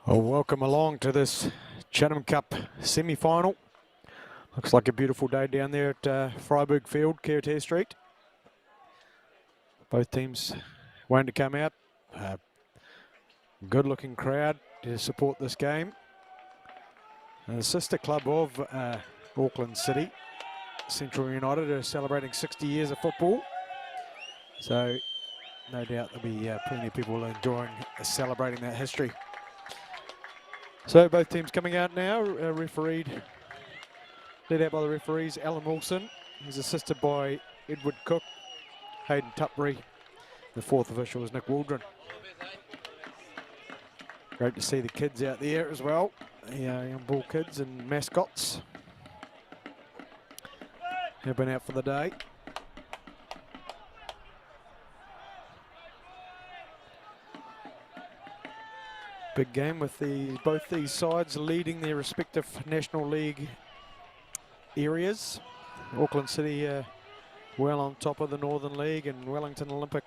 Well, welcome along to this Chatham Cup semi-final. Looks like a beautiful day down there at Freiburg Field, Kiwitea Street. Both teams waiting to come out. Good-looking crowd to support this game. And the sister club of Auckland City, Central United, are celebrating 60 years of football. So no doubt there'll be plenty of people enjoying celebrating that history. So both teams coming out now, led out by the referees, Alan Wilson. He's assisted by Edward Cook, Hayden Tutbury. The fourth official is Nick Waldron. Great to see the kids out there as well, the young ball kids and mascots have been out for the day. Big game with both these sides leading their respective National League areas. Auckland City well on top of the Northern League, and Wellington Olympic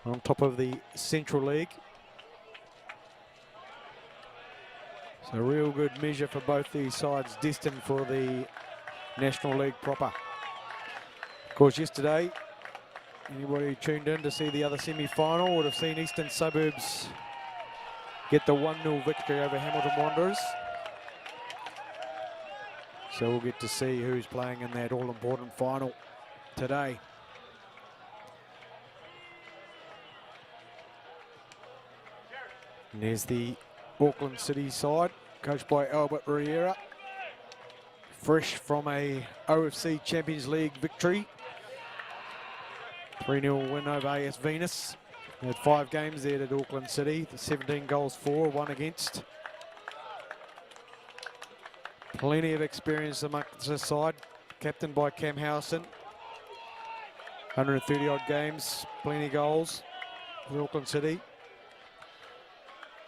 on top of the Central League. So real good measure for both these sides, destined for the National League proper. Of course, yesterday, anybody who tuned in to see the other semi-final would have seen Eastern Suburbs get the 1-0 victory over Hamilton Wanderers. So we'll get to see who's playing in that all-important final today. And there's the Auckland City side, coached by Albert Riera. Fresh from a OFC Champions League victory. 3-0 win over AS Venus. They had 5 games there at Auckland City, 17 goals for, 1 against. Plenty of experience amongst this side, captained by Cam Howson. 130 odd games, plenty of goals for Auckland City.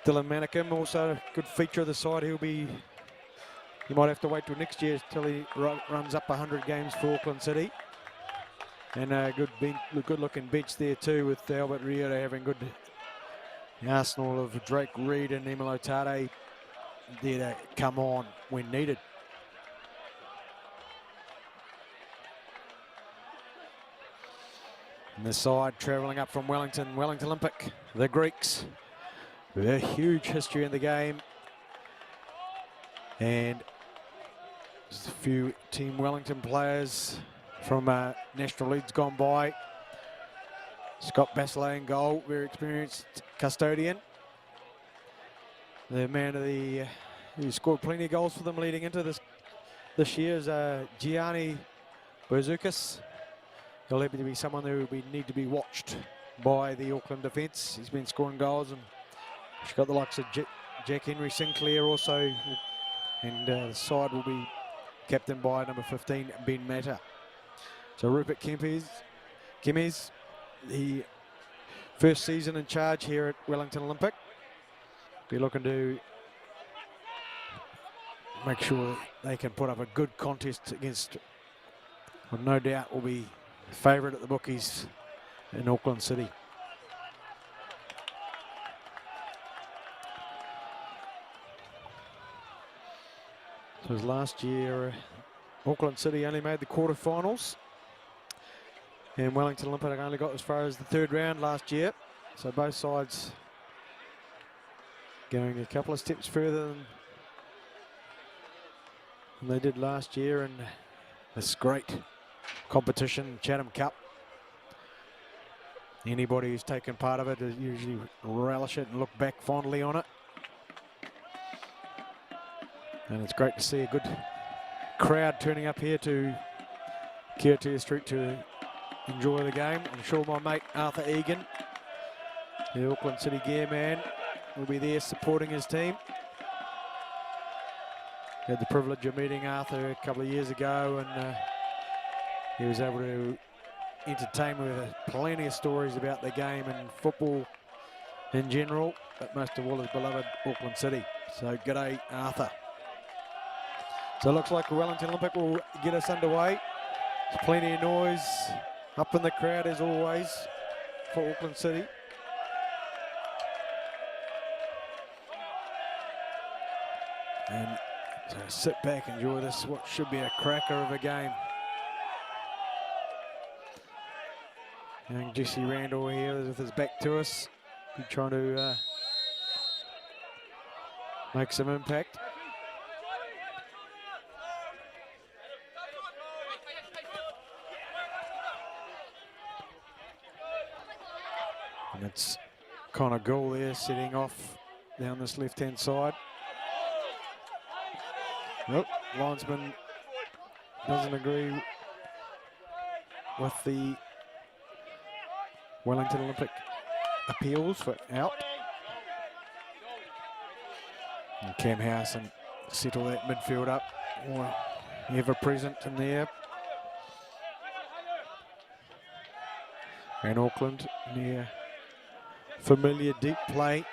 Dylan Manikim, also a good feature of the side. You might have to wait till next year till he runs up 100 games for Auckland City. And a good-looking bench there too, with Albert Riera having good arsenal of Drake Reed and Emilo Tade there to come on when needed. And the side travelling up from Wellington Olympic, the Greeks, with a huge history in the game. And there's a few Team Wellington players from National Leagues gone by. Scott Bachelet in goal, very experienced custodian. The man of who scored plenty of goals for them leading into this year is Gianni Bouzoukas. He'll have to be someone who will need to be watched by the Auckland defence. He's been scoring goals, and he's got the likes of Jack Henry Sinclair also, and the side will be captained by number 15, Ben Matter. So Rupert Kempes, the first season in charge here at Wellington Olympic. Be looking to make sure they can put up a good contest against what no doubt will be favourite at the bookies in Auckland City. So as last year, Auckland City only made the quarterfinals. And Wellington Olympic only got as far as the 3rd round last year. So both sides going a couple of steps further than they did last year in this great competition, Chatham Cup. Anybody who's taken part of it usually relish it and look back fondly on it. And it's great to see a good crowd turning up here to Kiwitea Street to enjoy the game. I'm sure my mate Arthur Egan, the Auckland City gear man, will be there supporting his team. Had the privilege of meeting Arthur a couple of years ago, and he was able to entertain me with plenty of stories about the game and football in general, but most of all his beloved Auckland City. So g'day, Arthur. So it looks like Wellington Olympic will get us underway. There's plenty of noise up in the crowd as always for Auckland City. And so sit back, enjoy this, what should be a cracker of a game. Young Jesse Randall here with his back to us. Be trying to make some impact. And it's Connor Gould there setting off down this left-hand side. Nope, linesman doesn't agree with the Wellington Olympic appeals for out. And Cam Howson settle that midfield up, ever present in there. And Auckland near familiar deep play.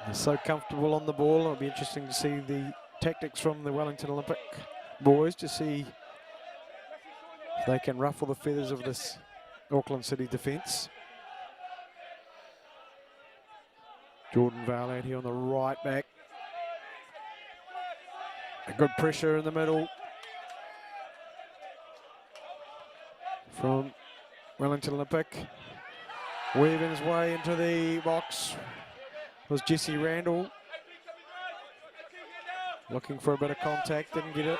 They're so comfortable on the ball. It'll be interesting to see the tactics from the Wellington Olympic boys to see if they can ruffle the feathers of this Auckland City defence. Jordan Vale out here on the right back. A good pressure in the middle from Wellington Olympic. Weaving his way into the box was Jesse Randall. Looking for a bit of contact, didn't get it.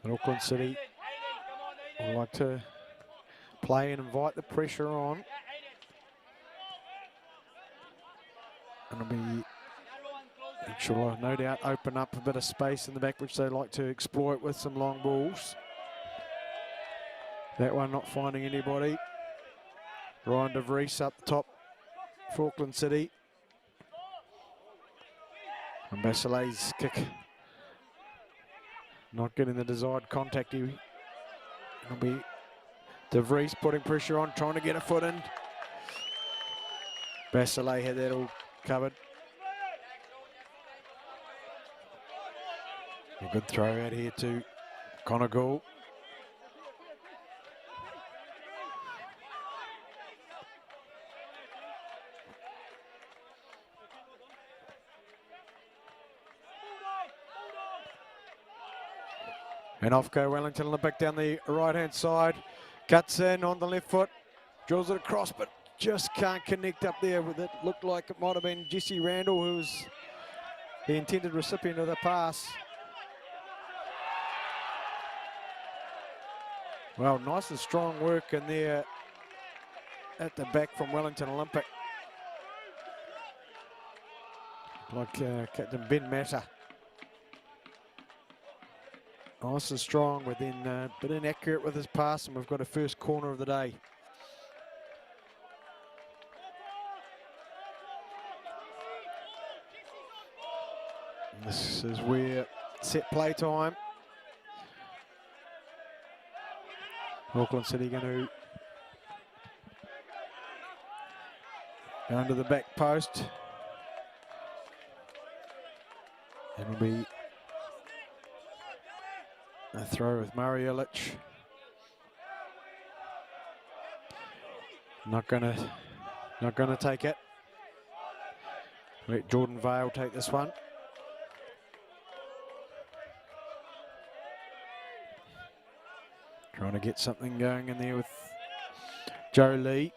And Auckland City would like to play and invite the pressure on. And it'll be, sure, no doubt, open up a bit of space in the back, which they like to exploit with some long balls. That one not finding anybody. Ryan De Vries up the top for Auckland City. And Basile's kick not getting the desired contact. It'll be De Vries putting pressure on, trying to get a foot in. Basile had that all covered. A good throw out here to Connor Gould. And off go Wellington Olympic down the right-hand side. Cuts in on the left foot. Drills it across, but just can't connect up there with it. Looked like it might have been Jesse Randall who was the intended recipient of the pass. Well, nice and strong work in there at the back from Wellington Olympic. Like Captain Ben Matter. Nice and strong, but then a bit inaccurate with his pass, and we've got a first corner of the day. And this is where set play time. Auckland City going to go under the back post. And it'll be a throw with Murray Illich. Not gonna take it. Let Jordan Vale take this one. Trying to get something going in there with Joe Lee.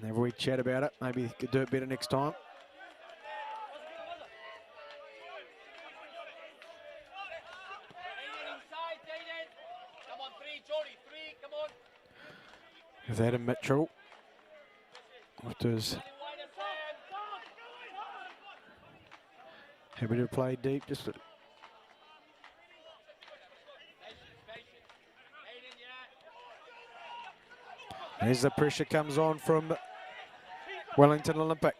Never we chat about it. Maybe he could do it better next time. With Adam Mitchell. After his happy to play deep, just as the pressure comes on from Wellington Olympic.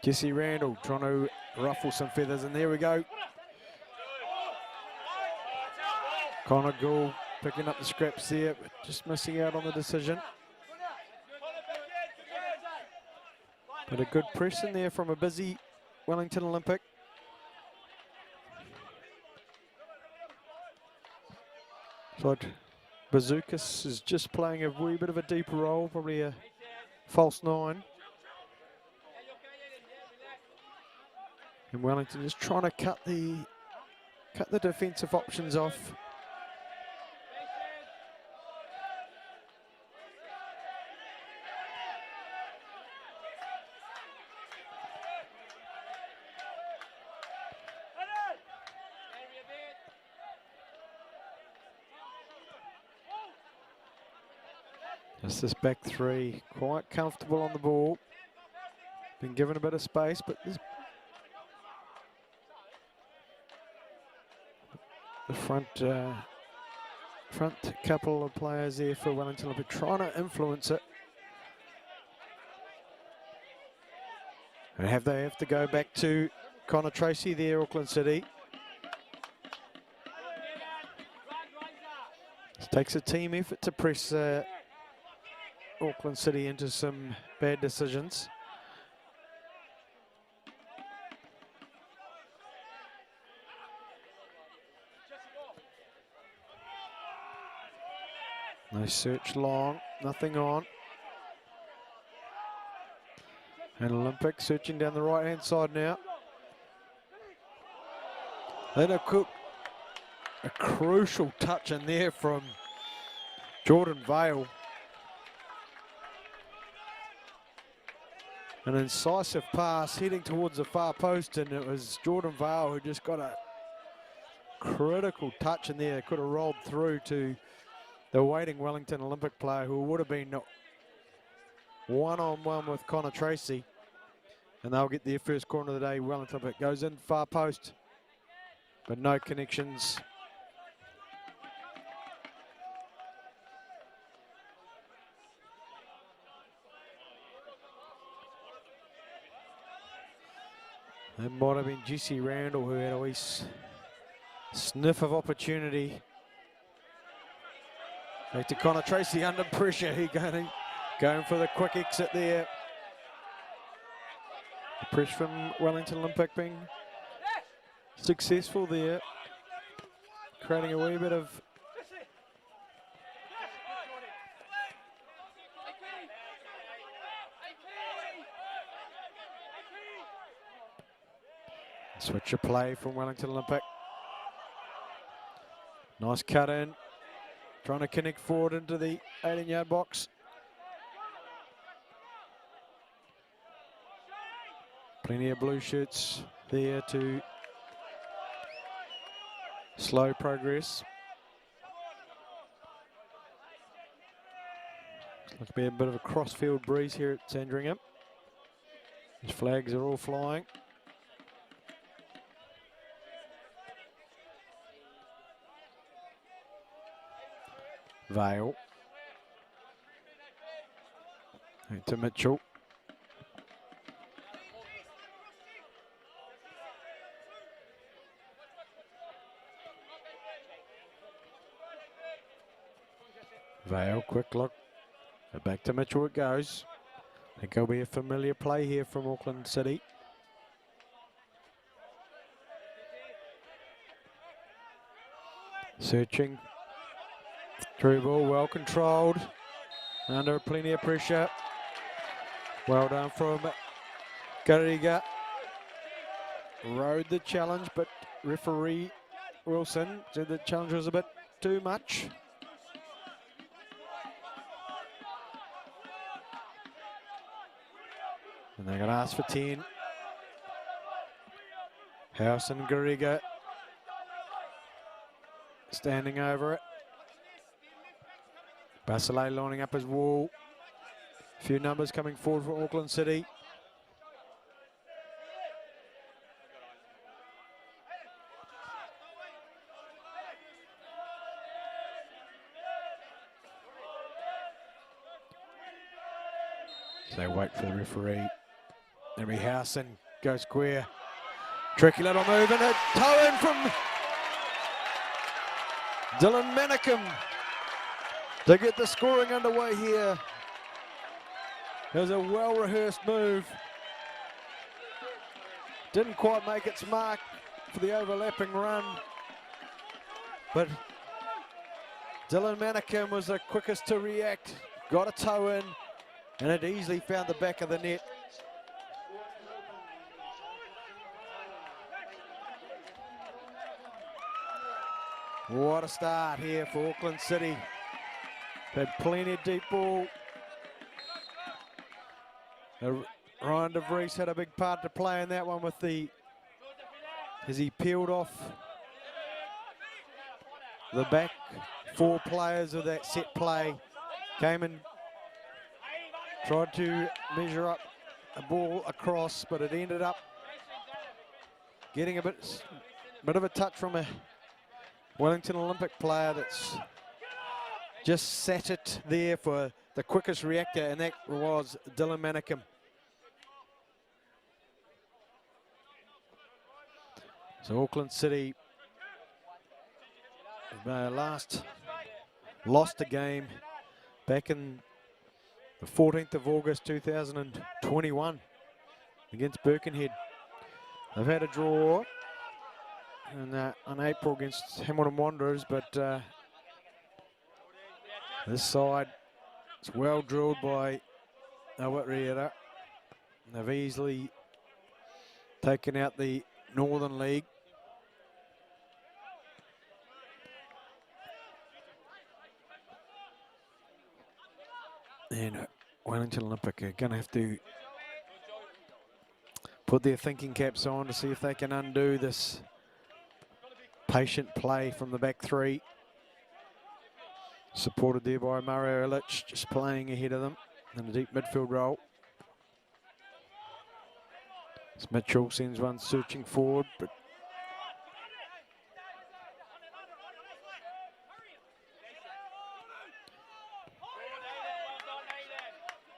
Jesse Randall trying to ruffle some feathers, and there we go. Connor Gould picking up the scraps there, but just missing out on the decision. But a good press in there from a busy Wellington Olympic. So Bazookas is just playing a wee bit of a deeper role, probably a false 9. And Wellington is trying to cut the defensive options off. Just this back three, quite comfortable on the ball. Been given a bit of space, but there's the front couple of players there for Wellington Olympic trying to influence it. And they have to go back to Connor Tracy there, Auckland City. It takes a team effort to press Auckland City into some bad decisions. No search long, nothing on. And Olympic searching down the right hand side now. Then a crucial touch in there from Jordan Vale. An incisive pass heading towards the far post, and it was Jordan Vale who just got a critical touch in there. Could have rolled through to the waiting Wellington Olympic player who would have been one-on-one with Connor Tracy. And they'll get their first corner of the day. Wellington Olympic goes in far post, but no connections. It might have been Jesse Randall who had a wee sniff of opportunity. Back to Connor Tracy under pressure. He going for the quick exit there. The press from Wellington Olympic being successful there, creating a wee bit of switch of play from Wellington Olympic. Nice cut in, trying to connect forward into the 18-yard box. Plenty of blue shirts there to slow progress. Looks to be a bit of a cross-field breeze here at Sandringham. These flags are all flying. Vale. To Mitchell. Vale, quick look. Back to Mitchell it goes. I think it'll be a familiar play here from Auckland City. Searching. Through ball, well controlled. Under plenty of pressure. Well done from Kiwitea. Rode the challenge, but referee Wilson said the challenge was a bit too much. And they're going to ask for 10. House and Kiwitea standing over it. Basilay lining up his wall. A few numbers coming forward for Auckland City. So they wait for the referee. Henry Howson goes square. Tricky little move and a toe in from Dylan Manicum to get the scoring underway here. There's a well-rehearsed move. Didn't quite make its mark for the overlapping run, but Dylan Manikin was the quickest to react. Got a toe in, and it easily found the back of the net. What a start here for Auckland City. Had plenty of deep ball. Ryan de Vries had a big part to play in that one with as he peeled off the back four players of that set play. Came and tried to measure up a ball across, but it ended up getting a bit of a touch from a Wellington Olympic player that's just sat it there for the quickest reactor, and that was Dylan Manikin. So Auckland City last lost a game back in the 14th of August 2021 against Birkenhead. They've had a draw in April against Hamilton Wanderers, but this side is well drilled by Kiwitea. They've easily taken out the Northern League. And Wellington Olympic are going to have to put their thinking caps on to see if they can undo this patient play from the back three. Supported there by Mario Illich, just playing ahead of them in a deep midfield role. As Mitchell sends one searching forward, but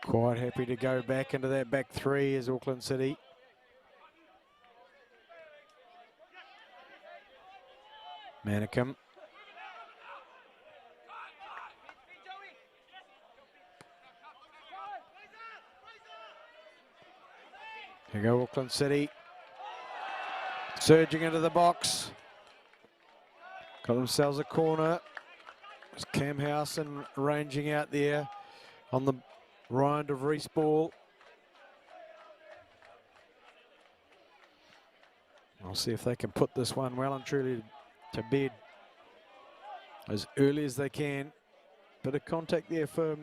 quite happy to go back into that back three as Auckland City. Manikin. Here go Auckland City. Surging into the box. Got themselves a corner. It's Cam Howson ranging out there on the Ryan de Vries ball. I'll see if they can put this one well and truly to bed as early as they can. Bit of contact there for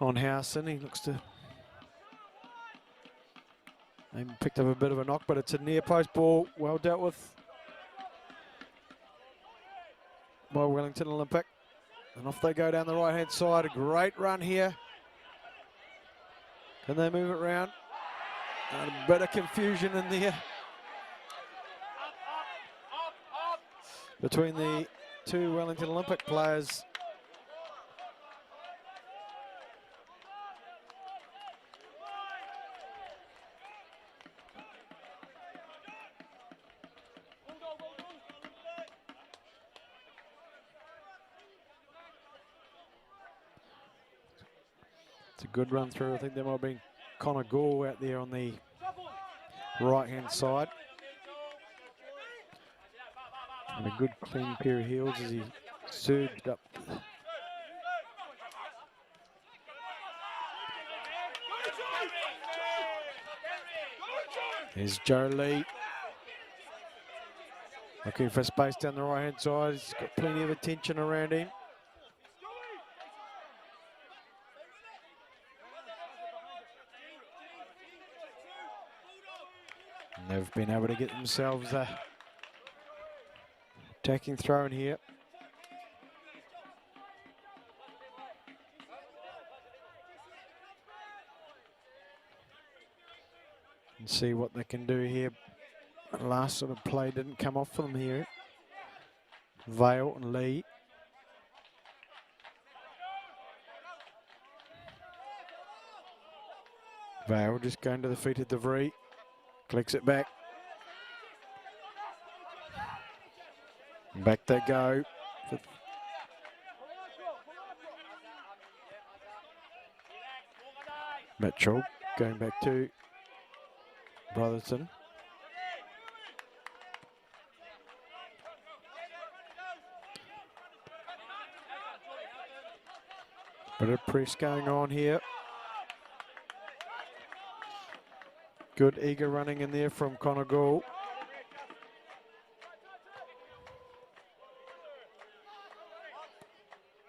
on Howson. He looks to maybe picked up a bit of a knock, but it's a near post ball. Well dealt with by Wellington Olympic. And off they go down the right-hand side. A great run here. Can they move it round? And a bit of confusion in there between the two Wellington Olympic players. It's a good run through. I think there might have been Connor Gore out there on the right-hand side. And a good clean pair of heels as he surged up. There's Joe Lee. Looking for space down the right-hand side. He's got plenty of attention around him. And they've been able to get themselves attacking throw in here. And see what they can do here. The last sort of play didn't come off for them here. Vale and Lee. Vale just going to the feet of de Vries. Clicks it back. Back they go. Mitchell going back to Brotherton. Bit of press going on here. Good eager running in there from Connor Gould.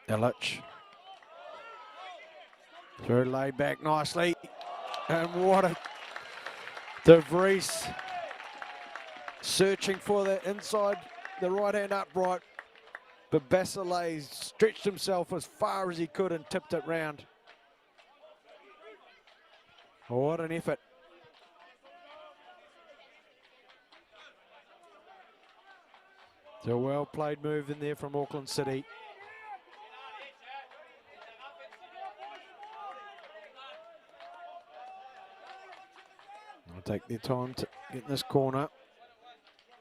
Illich. Through laid back nicely. And what a... De Vries searching for the inside, the right hand upright. But Basile stretched himself as far as he could and tipped it round. What an effort. It's a well played move in there from Auckland City. They'll take their time to get in this corner.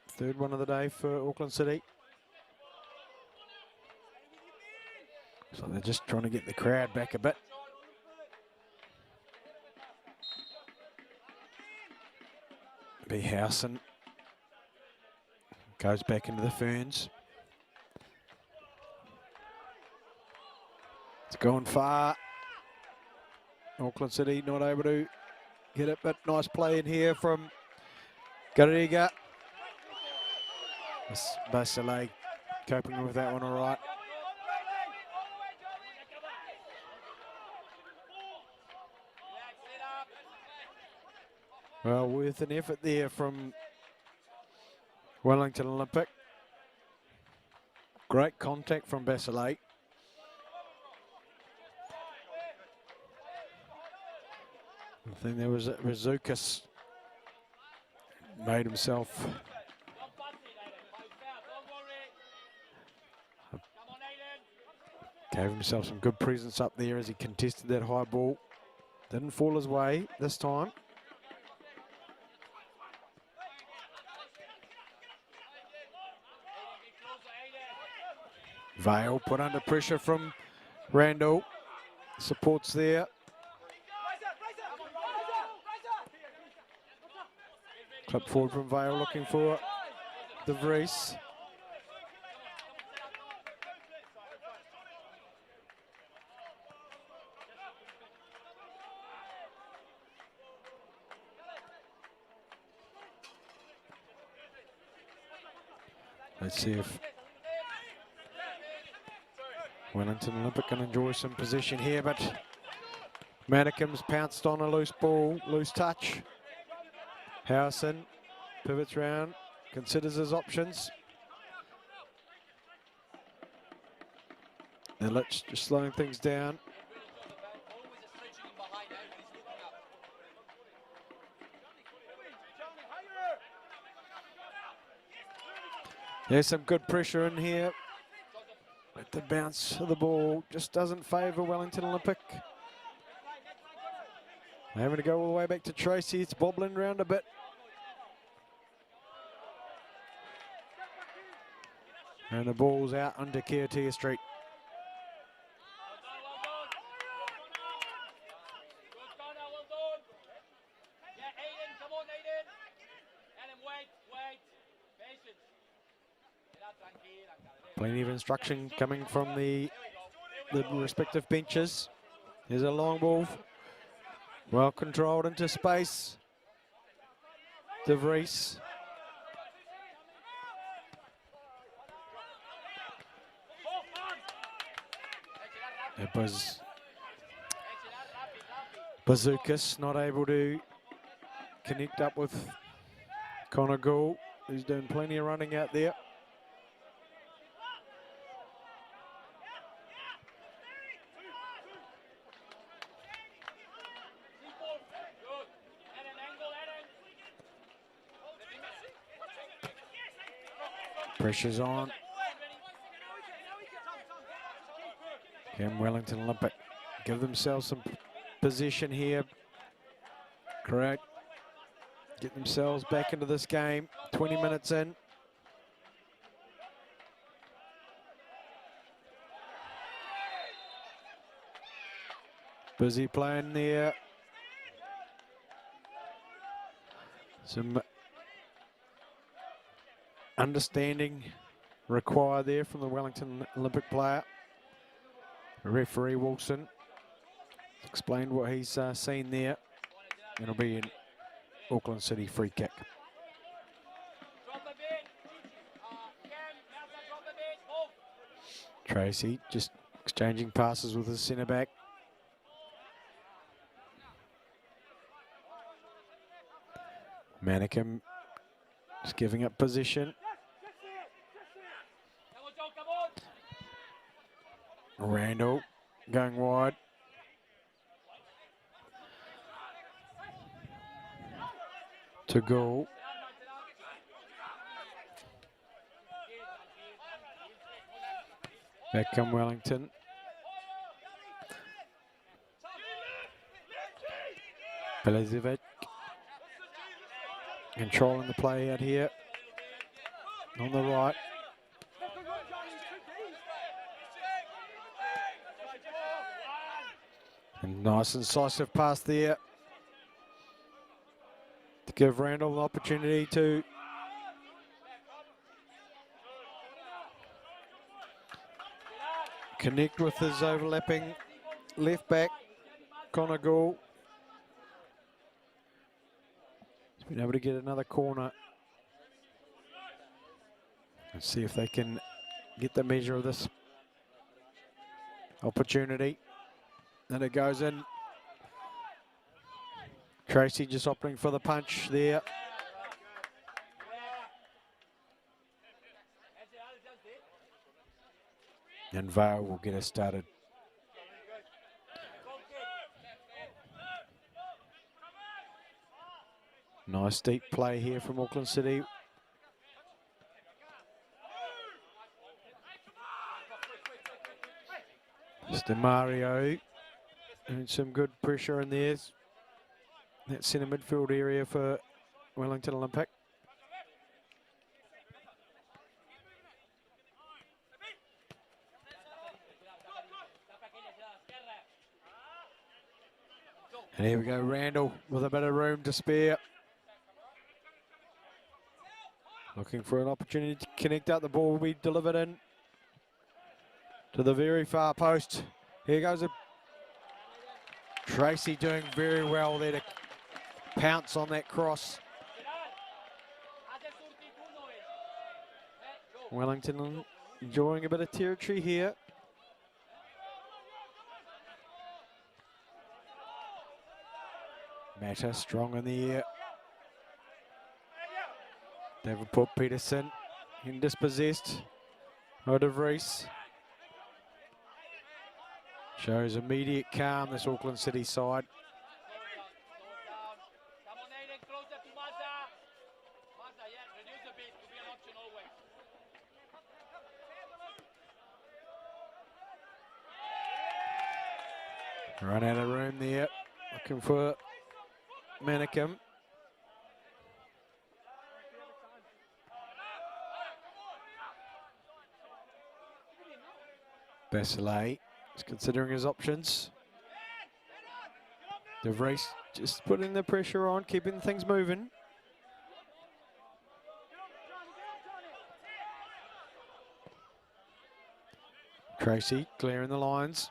Third one of the day for Auckland City. So they're just trying to get the crowd back a bit. B. Howson goes back into the Ferns. It's gone far. Auckland City not able to get it, but nice play in here from Garriga. Basile coping with that one all right. Well, worth an effort there from Wellington Olympic. Great contact from Basile. I think there was Razoukas made himself gave himself some good presence up there as he contested that high ball. Didn't fall his way this time. Vale put under pressure from Randall. Supports there. Clip forward from Vale looking for De Vries. Let's see if Wellington Olympic can enjoy some possession here, but Manikim's pounced on a loose ball, loose touch. Howson pivots round, considers his options. Illich just slowing things down. There's some good pressure in here. But the bounce of the ball just doesn't favour Wellington Olympic. They're having to go all the way back to Tracy. It's bobbling around a bit. And the ball's out under Kiwitea Street. Plenty of instruction coming from the respective benches. There's a long ball, well controlled into space. De Vries. It was Bazookas not able to connect up with Connor Gould, who's doing plenty of running out there. Pressure's on. Can Wellington Olympic give themselves some possession here? Correct. Get themselves back into this game. 20 minutes in. Busy playing there. Some understanding required there from the Wellington Olympic player. Referee Wilson explained what he's seen there. It'll be an Auckland City free kick. Tracy just exchanging passes with his centre back. Mannequin just giving up position. Randall going wide. To goal. Back come Wellington. Belizevic controlling the play out here on the right. And nice incisive pass there to give Randall the opportunity to connect with his overlapping left back, Connor Gould. He's been able to get another corner. Let's see if they can get the measure of this opportunity. And it goes in. Tracy just opting for the punch there. And Vale will get us started. Nice deep play here from Auckland City. Mr. Mario. And some good pressure in there. That centre midfield area for Wellington Olympic. And here we go, Randall with a bit of room to spare. Looking for an opportunity to connect out. The ball will be delivered in to the very far post. Here goes a Tracy doing very well there to pounce on that cross. Wellington enjoying a bit of territory here. Matter strong in the air. Davenport Peterson in dispossessed. Out of Reese. Shows immediate calm, this Auckland City side. Run out of room there, looking for Mannequin. Basile is considering his options. De Vries just putting the pressure on, keeping things moving. Tracy clearing the lines.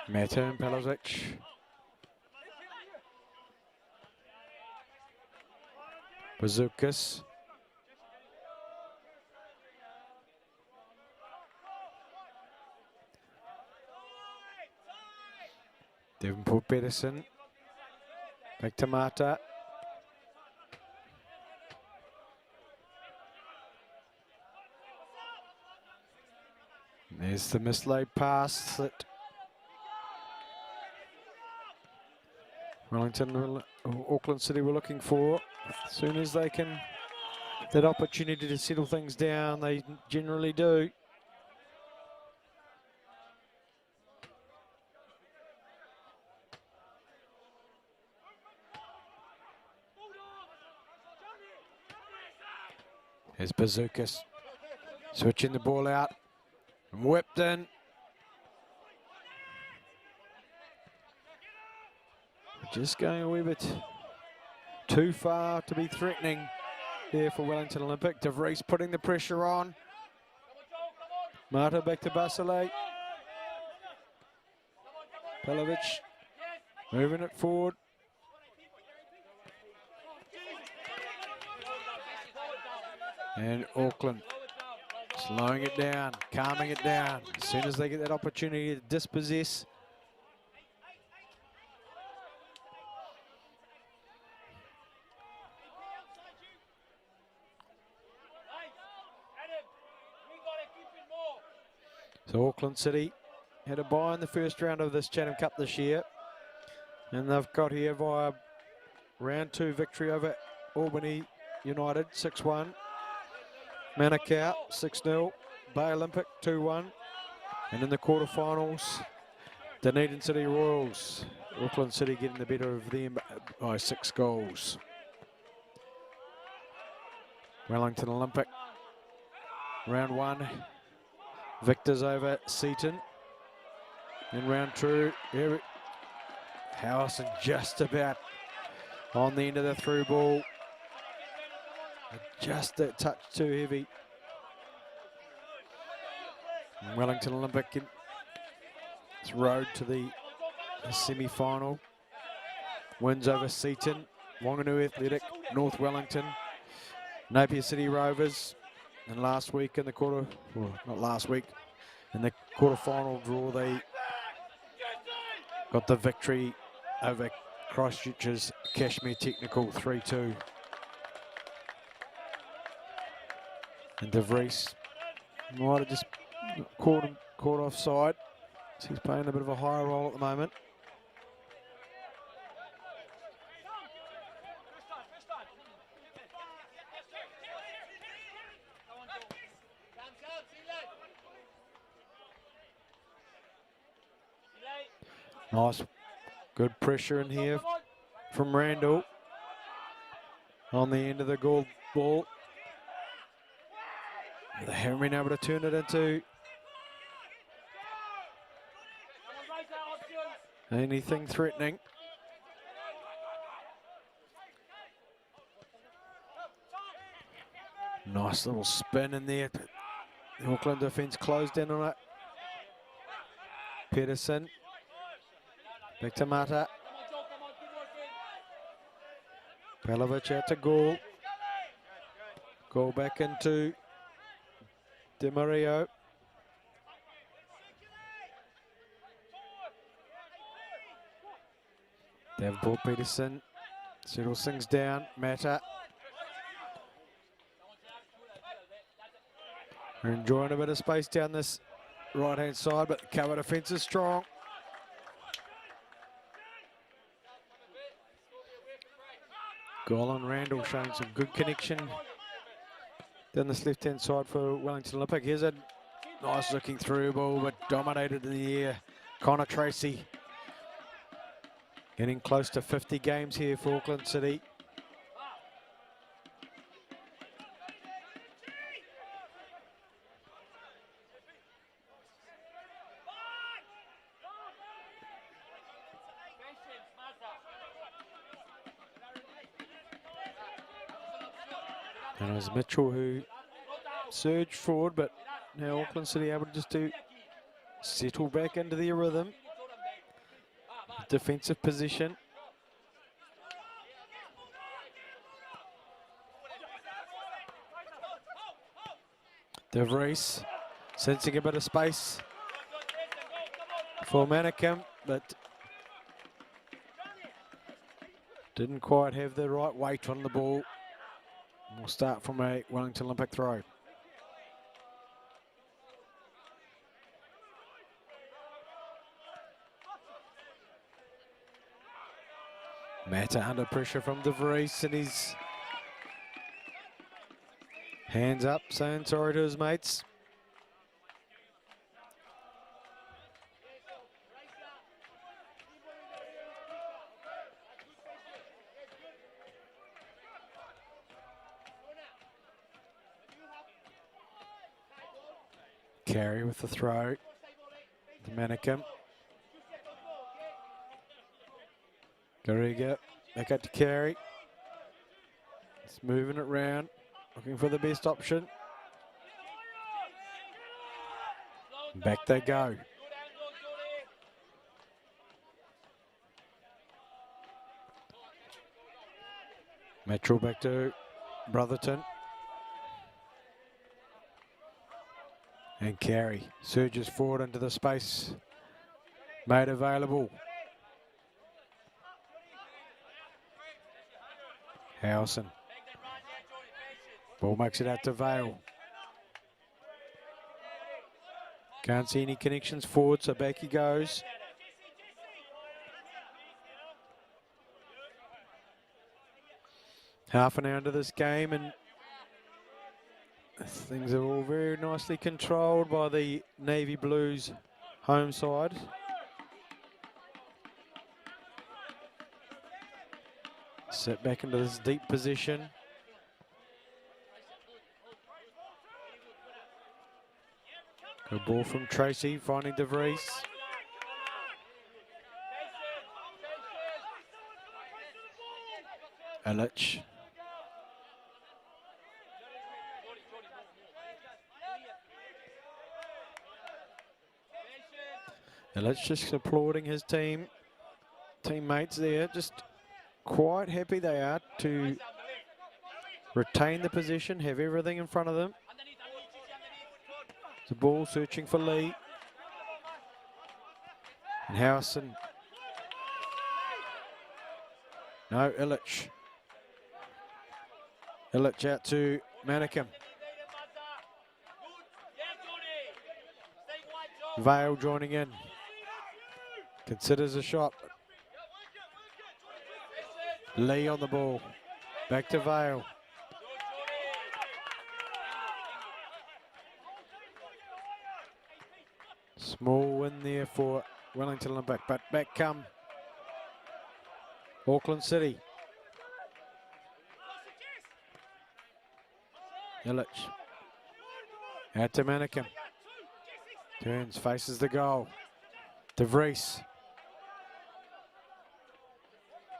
Meta and Pelovic. Bazookas. Davenport Peterson. Back to Mata. There's the mislaid pass that Wellington, Auckland City were looking for. As soon as they can, that opportunity to settle things down, they generally do. Here's Bazookas switching the ball out and whipped in. Just going a wee bit too far to be threatening there for Wellington Olympic. De Vries putting the pressure on. Marta back to Basile. Pelovic moving it forward. And Auckland slowing it down, calming it down. As soon as they get that opportunity to dispossess. So Auckland City had a bye in the first round of this Chatham Cup this year. And they've got here via round 2 victory over Albany United, 6-1. Manukau, 6-0. Bay Olympic, 2-1. And in the quarterfinals, Dunedin City Royals. Auckland City getting the better of them by 6 goals. Wellington Olympic, round 1. Victors over Seaton. In round 2, Howison just about on the end of the through ball. Just a touch too heavy. And Wellington Olympic in its road to the semi-final. Wins over Seaton, Wanganui Athletic, North Wellington, Napier City Rovers. And last week in the not last week, in the quarter-final draw, they got the victory over Christchurch's Kashmir Technical 3-2. And De Vries might have just caught offside. So he's playing a bit of a higher role at the moment. Nice, good pressure in here from Randall on the end of the goal ball. They haven't been able to turn it into anything threatening. Nice little spin in there. The Auckland defence closed in on it. Peterson. Back to Mata. Pelovic out to Gall. Gall back into De Mario. Davenport Peterson settles things down. Mata. We're enjoying a bit of space down this right-hand side, but the cover defence is strong. Gall and Randall showing some good connection down this left-hand side for Wellington Olympic. Here's a nice looking through ball, but dominated in the air. Connor Tracy getting close to 50 games here for Auckland City. And it was Mitchell who surged forward, but now Auckland City able just to settle back into their rhythm. Defensive position. De Vries sensing a bit of space for Manukau, but didn't quite have the right weight on the ball. We'll start from a Wellington Olympic throw. Mata under pressure from De Vries, and he's hands up, saying sorry to his mates. Carey with the throw. The Manukau. Garriga back out to Carey. It's moving it round, looking for the best option. Back they go. Metro back to Brotherton. And Carey surges forward into the space made available. Howson. Ball makes it out to Vale. Can't see any connections forward, so back he goes. Half an hour into this game, and things are all very nicely controlled by the Navy Blues home side. Set back into this deep position. Good ball from Tracy, finding DeVries. Illich. Illich just applauding his teammates there. Just quite happy they are to retain the position, have everything in front of them. The ball searching for Lee. And Howson. No, Illich. Illich out to Manicum. Vale joining in. Considers a shot. Lee on the ball. Back to Vale. Small win there for Wellington Olympic, but back come Auckland City. Illich. Out to Manicum. Turns, faces the goal. DeVries.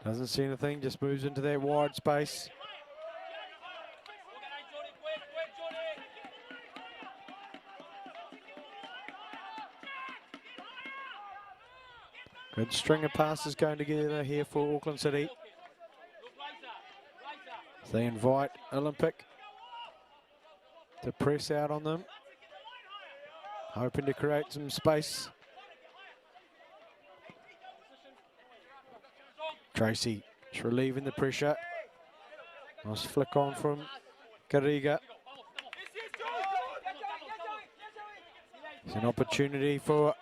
Doesn't see anything, just moves into that wide space. Good string of passes going together here for Auckland City. They invite Olympic to press out on them, hoping to create some space. Tracy just relieving the pressure. Nice flick on from Kariga. It's an opportunity for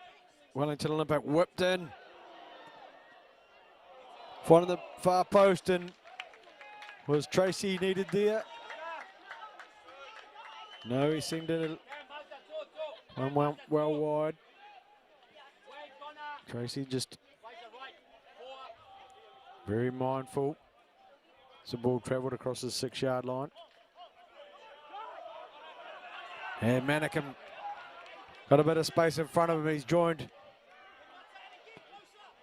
Wellington Olympic, whipped in. Front of the far post, and was Tracy needed there? No, he seemed to one well wide. Tracy just very mindful. The ball travelled across the 6-yard line. And Manicum got a bit of space in front of him. He's joined.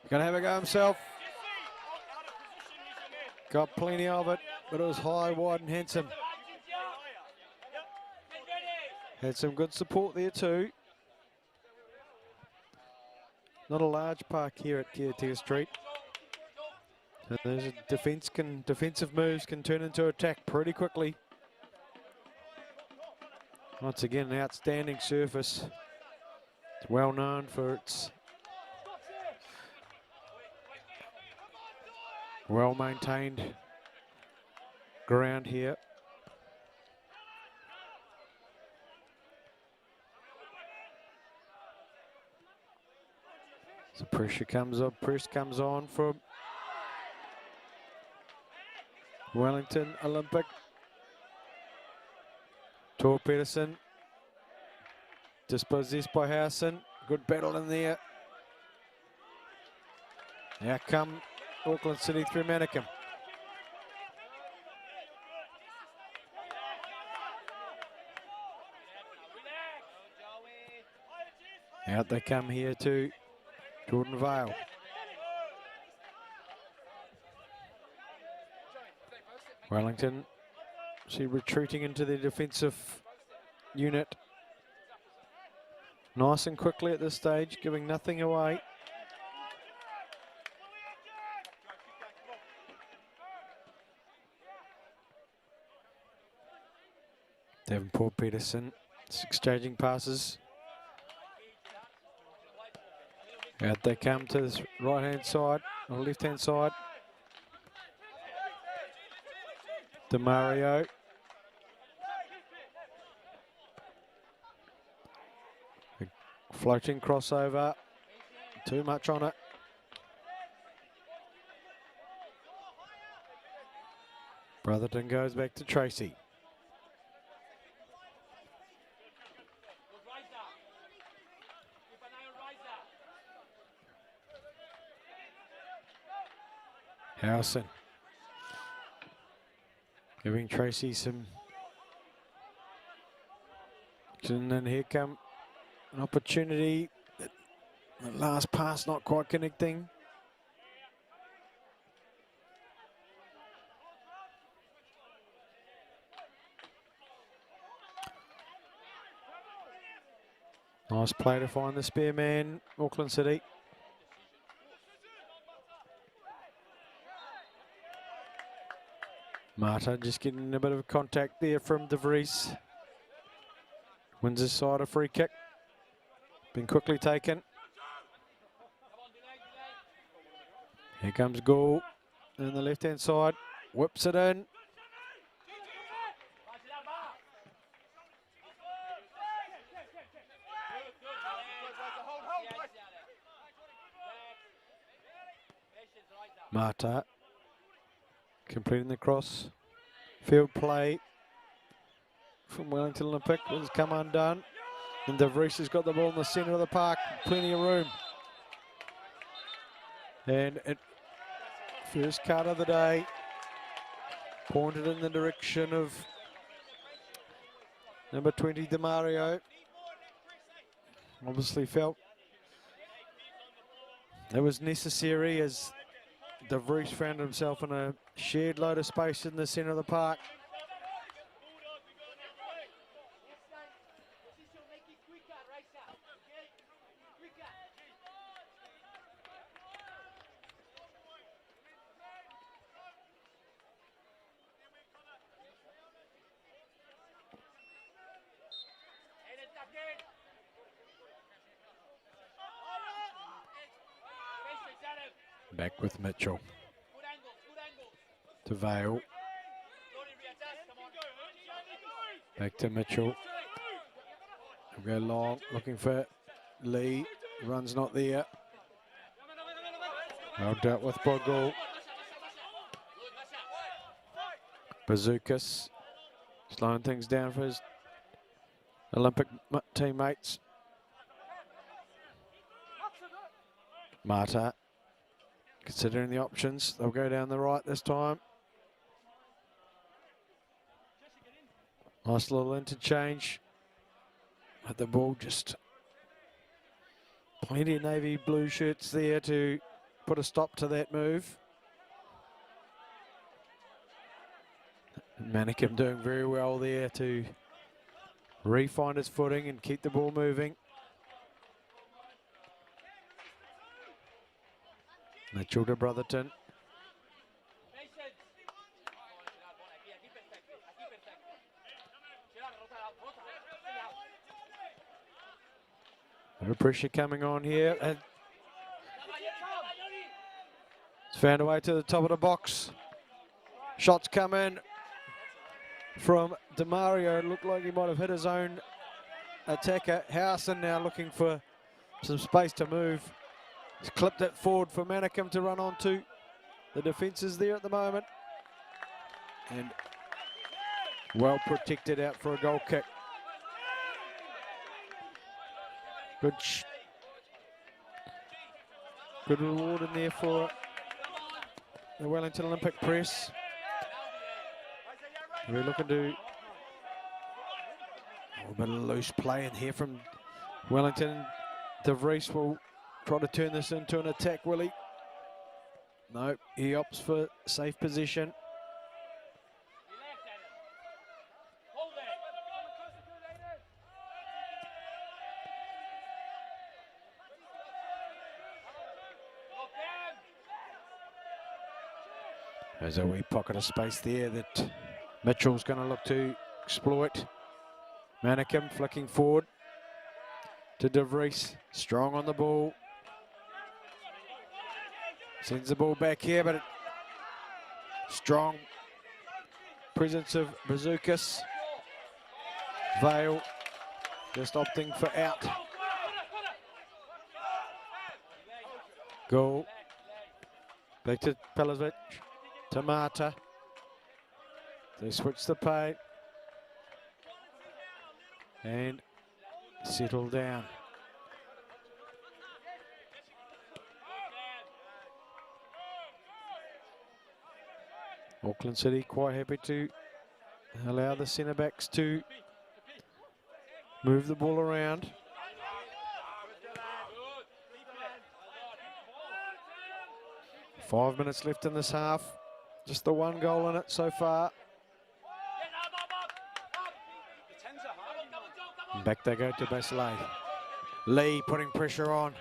Gonna have a go himself. Got plenty of it, but it was high, wide and handsome. Had some good support there too. Not a large park here at Kiwitea Street. So there's a defensive moves can turn into attack pretty quickly. Once again, an outstanding surface. It's well known for its well-maintained ground here. So press comes on from Wellington Olympic. Tor Peterson dispossessed by Howson. Good battle in there. Now come Auckland City through Manicum. Out they come here to Jordan Vale. Wellington, see retreating into their defensive unit. Nice and quickly at this stage, giving nothing away. Devonport Peterson exchanging passes. Out they come to this right-hand side, or left-hand side. DeMario. Floating crossover. Too much on it. Brotherton goes back to Tracy. Howson giving Tracy some action, and here come an opportunity. The last pass not quite connecting. Nice play to find the spare man, Auckland City. Marta just getting a bit of contact there from De Vries. Wins his side a free kick. Been quickly taken. Here comes Gould on the left-hand side. Whips it in. Marta completing the cross. Field play from Wellington Olympic has come undone. And De Vries has got the ball in the centre of the park. Plenty of room. And it, first cut of the day. Pointed in the direction of number 20, DeMario. Obviously felt it was necessary as De Vries found himself in a shared load of space in the centre of the park. Back with Mitchell. To Vale. Back to Mitchell. We'll go long, looking for Lee. Run's not there. Well dealt with by Gould. Bazookas slowing things down for his Olympic teammates. Marta considering the options. They'll go down the right this time. Nice little interchange. But the ball just plenty of navy blue shirts there to put a stop to that move. Manikim doing very well there to re-find his footing and keep the ball moving. Mitchell to Brotherton. No pressure coming on here. And it's found a way to the top of the box. Shots come in from DeMario. Looked like he might have hit his own attacker. Howson now looking for some space to move. He's clipped it forward for Manikim to run onto. The defence is there at the moment. And well protected out for a goal kick. Good reward in there for the Wellington Olympic press. We're looking to a little bit of loose play in here from Wellington. De Vries will try to turn this into an attack, will he? No, he opts for safe position. There's a wee pocket of space there that Mitchell's going to look to exploit. Manikim flicking forward to De Vries. Strong on the ball. Sends the ball back here, but strong presence of Bazookas. Vale just opting for out. Goal. Back to Pelizovic. To Mata. They switch the paint. And settle down. Auckland City quite happy to allow the centre backs to move the ball around. Five minutes left in this half. Just the one goal in it so far. And back they go to Basile. Lee putting pressure on.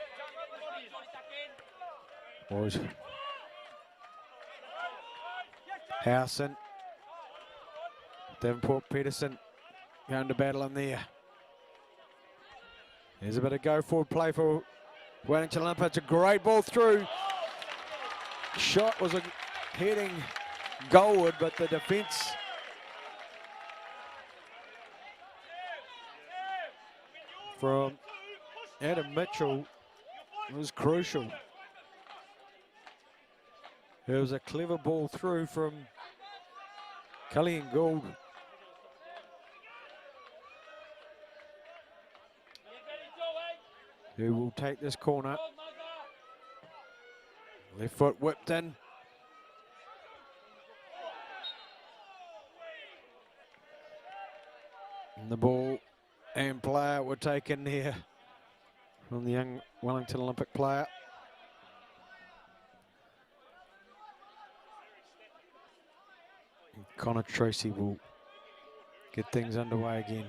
Boys. Howson. Davenport Peterson going to battle in there. There's a bit of go forward play for Wellington Olympic. It's a great ball through. Shot was a heading goalward, but the defence from Adam Mitchell was crucial. There was a clever ball through from Cullion Gould. Who will take this corner. Left foot whipped in. And the ball and player were taken here from the young Wellington Olympic player. And Connor Tracy will get things underway again.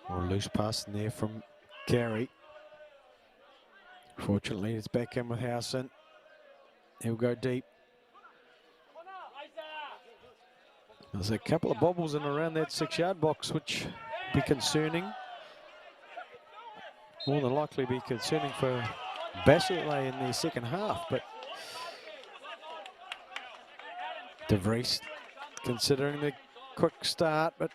Or a loose pass in there from Carey. Fortunately, it's back in with Howson. He'll go deep. There's a couple of bobbles in around that 6-yard box, which be concerning. More than likely be concerning for Basile in the second half, but De Vries considering the quick start, but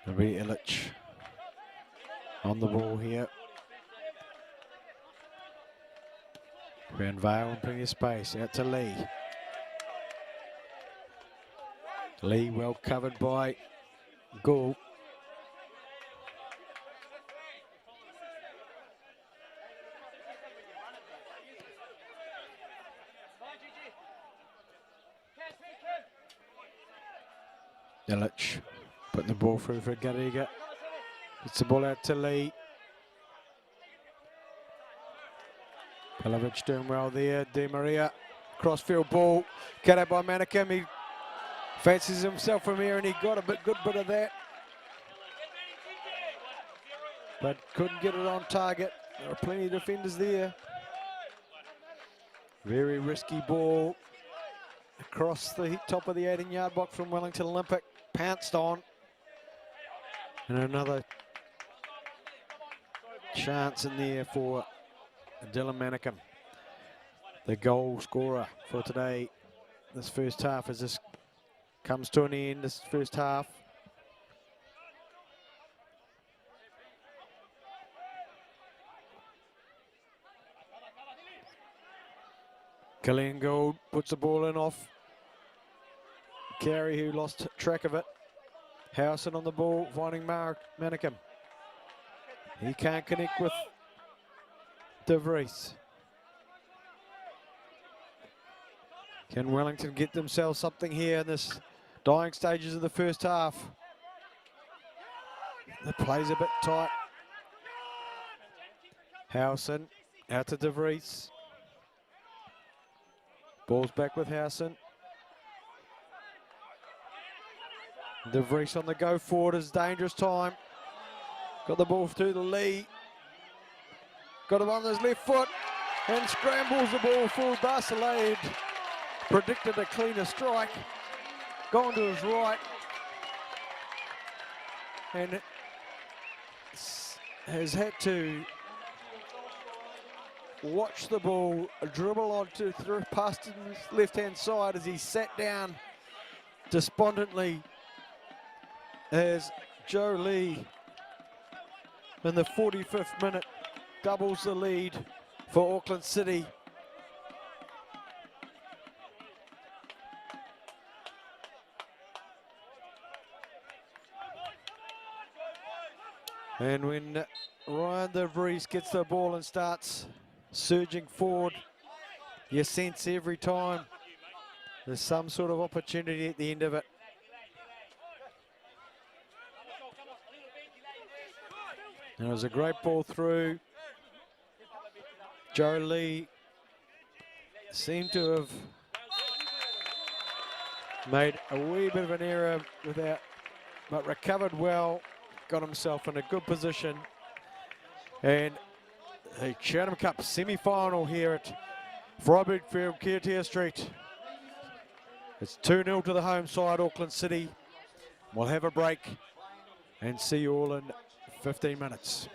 it'll be Illich on the ball here. Van Vale and plenty of space, out to Lee. Lee well covered by Gould. Illich putting the ball through for Garriga. Gets the ball out to Lee. Pelizovic doing well there. Di Maria, crossfield ball. Cut out by Manikim. He fancies himself from here and he got a good bit of that. But couldn't get it on target. There are plenty of defenders there. Very risky ball. Across the top of the 18-yard box from Wellington Olympic. Pounced on. And another chance in there for Dylan Manikim, the goal scorer for today. This first half, as this comes to an end, this first half. Cullion Gould puts the ball in off Carey, who lost track of it. Howson on the ball, finding Manikim. He can't connect with De Vries. Can Wellington get themselves something here in this dying stages of the first half? The play's a bit tight. Howson out to De Vries. Ball's back with Howson. De Vries on the go forward is dangerous time. Got the ball to the Lee. Got him on his left foot and scrambles the ball full. Barcelade predicted a cleaner strike. Gone to his right. And has had to watch the ball dribble onto through past his left-hand side as he sat down despondently as Joe Lee in the 45th minute doubles the lead for Auckland City. And when Ryan De Vries gets the ball and starts surging forward, you sense every time there's some sort of opportunity at the end of it. And it was a great ball through. Joe Lee seemed to have made a wee bit of an error but recovered well, got himself in a good position. And the Chatham Cup semi-final here at Freiburg Field, Kiwitea Street. It's 2-0 to the home side, Auckland City. We'll have a break and see you all in 15 minutes.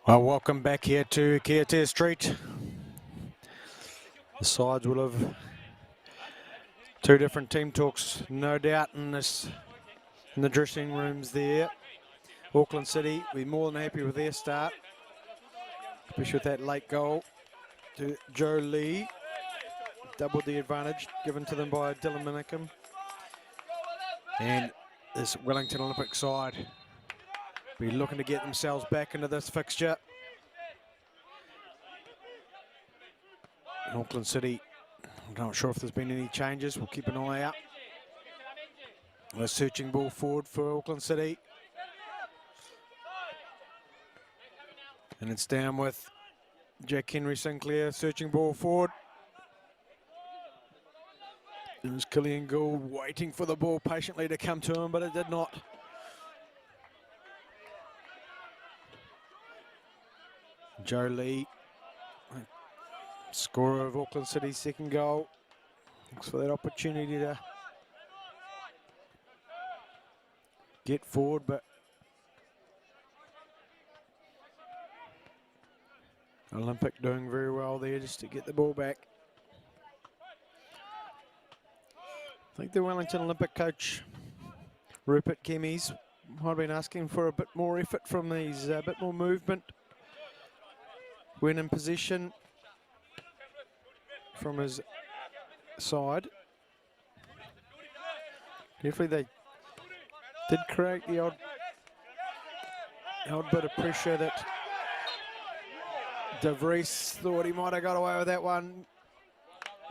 Well, welcome back here to Kiwitea Street. The sides will have two different team talks, no doubt, in the dressing rooms there. Auckland City, we're more than happy with their start, especially with that late goal. to Joe Lee. Doubled the advantage given to them by Dylan Minicum. And this Wellington Olympic side be looking to get themselves back into this fixture. In Auckland City, I'm not sure if there's been any changes. We'll keep an eye out. A searching ball forward for Auckland City. And it's down with Jack Henry Sinclair, searching ball forward. It was Killian Gould waiting for the ball patiently to come to him, but it did not. Joe Lee, scorer of Auckland City's second goal. Looks for that opportunity to get forward, but Olympic doing very well there just to get the ball back. I think the Wellington Olympic coach, Rupert Kemies, might have been asking for a bit more effort from these, a bit more movement when in possession from his side. Definitely they did create the odd bit of pressure that De Vries thought he might have got away with that one,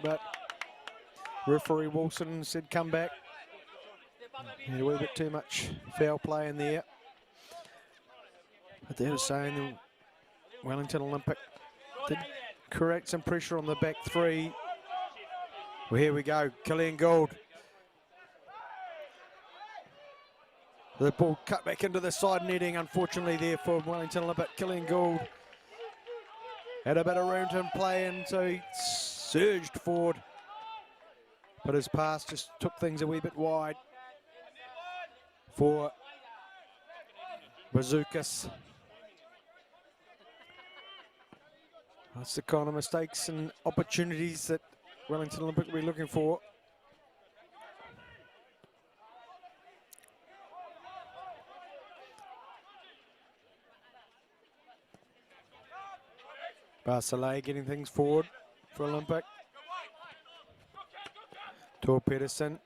but referee Wilson said come back. Had a wee bit too much foul play in there. But they were saying the Wellington Olympic did create some pressure on the back three. Well, here we go, Killian Gould. The ball cut back into the side netting, unfortunately there for Wellington Olympic. Killian Gould had a bit of room to play in, so he surged forward. But his pass just took things a wee bit wide for Bazookas. That's the kind of mistakes and opportunities that Wellington Olympic will be looking for. Barcelay getting things forward for Olympic. Tor Pedersen.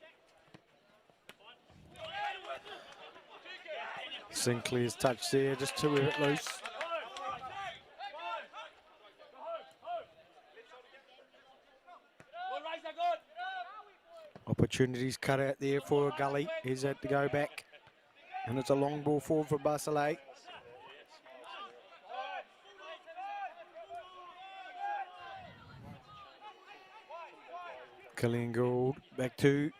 Sinclair's touch there just to wear it loose. Opportunities cut out there for Gully. He's had to go back. And it's a long ball forward for Barcelay. Killian Gould back to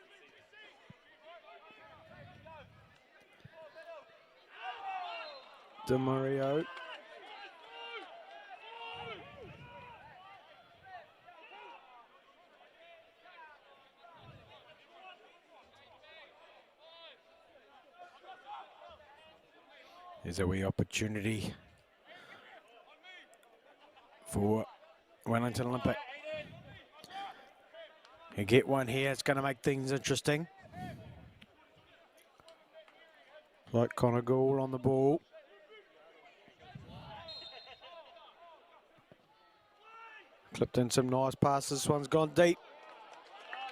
DeMario. There's a wee opportunity for Wellington Olympic. You get one here, it's going to make things interesting. Like Connor Gould on the ball. Clipped in some nice passes. This one's gone deep.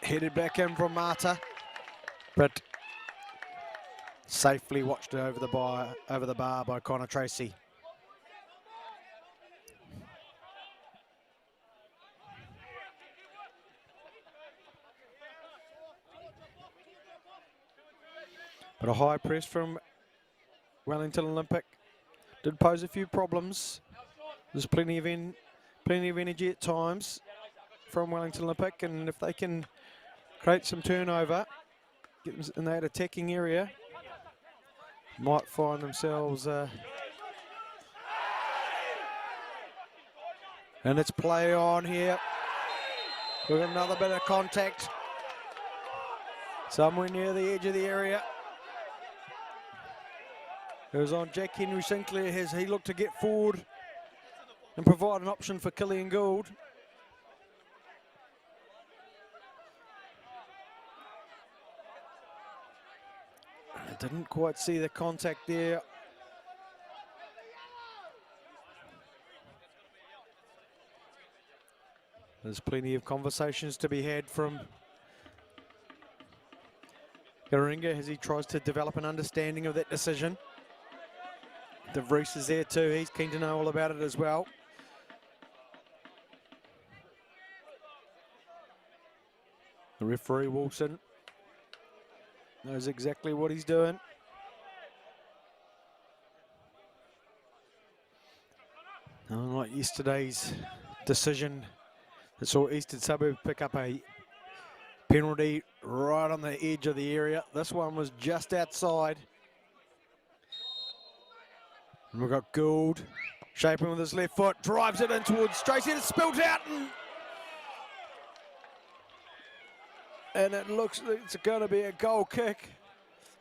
Headed back in from Marta, but safely watched over the bar by Connor Tracy. But a high press from Wellington Olympic did pose a few problems. There's plenty of energy at times from Wellington Olympic, and if they can create some turnover, get them in that attacking area, might find themselves and it's play on here. We've got another bit of contact somewhere near the edge of the area. It was on Jack Henry Sinclair as he looked to get forward and provide an option for Killian Gould. I didn't quite see the contact there. There's plenty of conversations to be had from Garinga as he tries to develop an understanding of that decision. De Vries is there too. He's keen to know all about it as well. The referee, Wilson, knows exactly what he's doing. Unlike yesterday's decision that saw Eastern Suburbs pick up a penalty right on the edge of the area, this one was just outside. And we've got Gould shaping with his left foot, drives it in towards Tracy, and it's spilled out. And it looks like it's going to be a goal kick.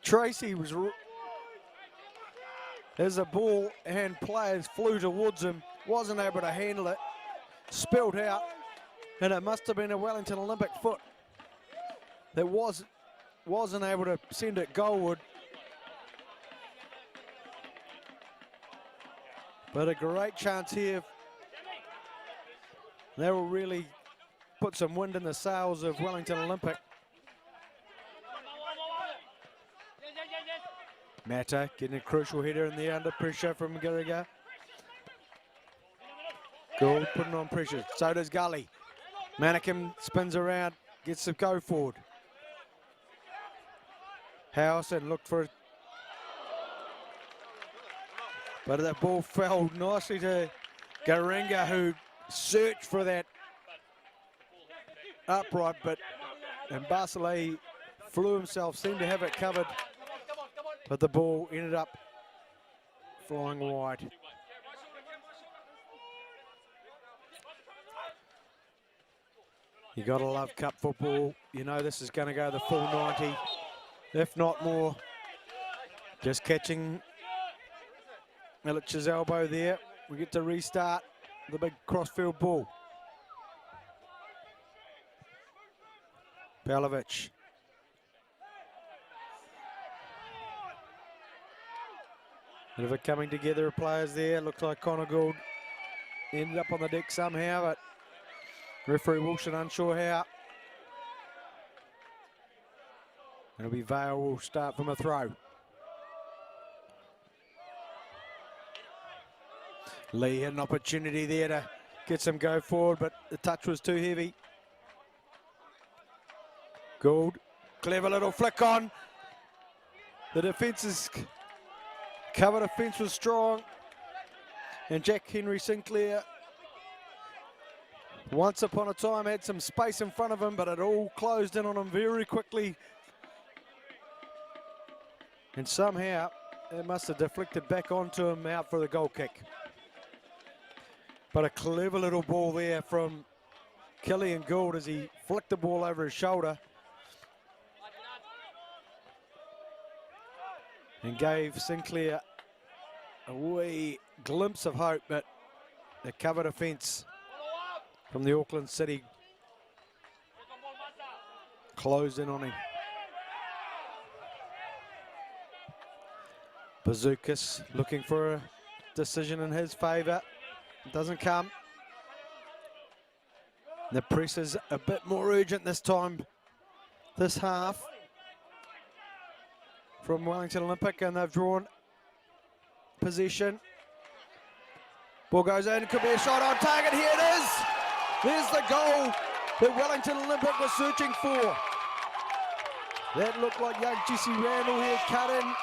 Tracy was, as the ball and players flew towards him, wasn't able to handle it, spilled out, and it must have been a Wellington Olympic foot that wasn't able to send it goalward. But a great chance here. That will really put some wind in the sails of Wellington Olympic. Mata getting a crucial header in the under pressure from Garinga. Gould putting on pressure. So does Gully. Mannequin spins around, gets the go forward. Howson looked for it. But that ball fell nicely to Garinga, who searched for that upright, and Barcelay flew himself, seemed to have it covered, but the ball ended up flying wide. You gotta love cup football. You know this is gonna go the full 90, if not more. Just catching Milic's elbow there. We get to restart the big crossfield ball. Pavlovic. Bit of a coming together of players there. Looks like Connor Gould ended up on the deck somehow, but referee Wilson unsure how. It'll be Vale will start from a throw. Lee had an opportunity there to get some go forward, but the touch was too heavy. Gould, clever little flick on. The defence is cover defence was strong. And Jack Henry Sinclair, once upon a time, had some space in front of him, but it all closed in on him very quickly. And somehow, it must have deflected back onto him, out for the goal kick. But a clever little ball there from Killian Gould as he flicked the ball over his shoulder and gave Sinclair a wee glimpse of hope, but the cover defence from the Auckland City closed in on him. Bazookas looking for a decision in his favour. Doesn't come. The press is a bit more urgent this time, this half, from Wellington Olympic, and they've drawn possession. Ball goes in, could be a shot on target. Here it is. There's the goal that Wellington Olympic was searching for. That looked like young Jesse Randall here, cut in.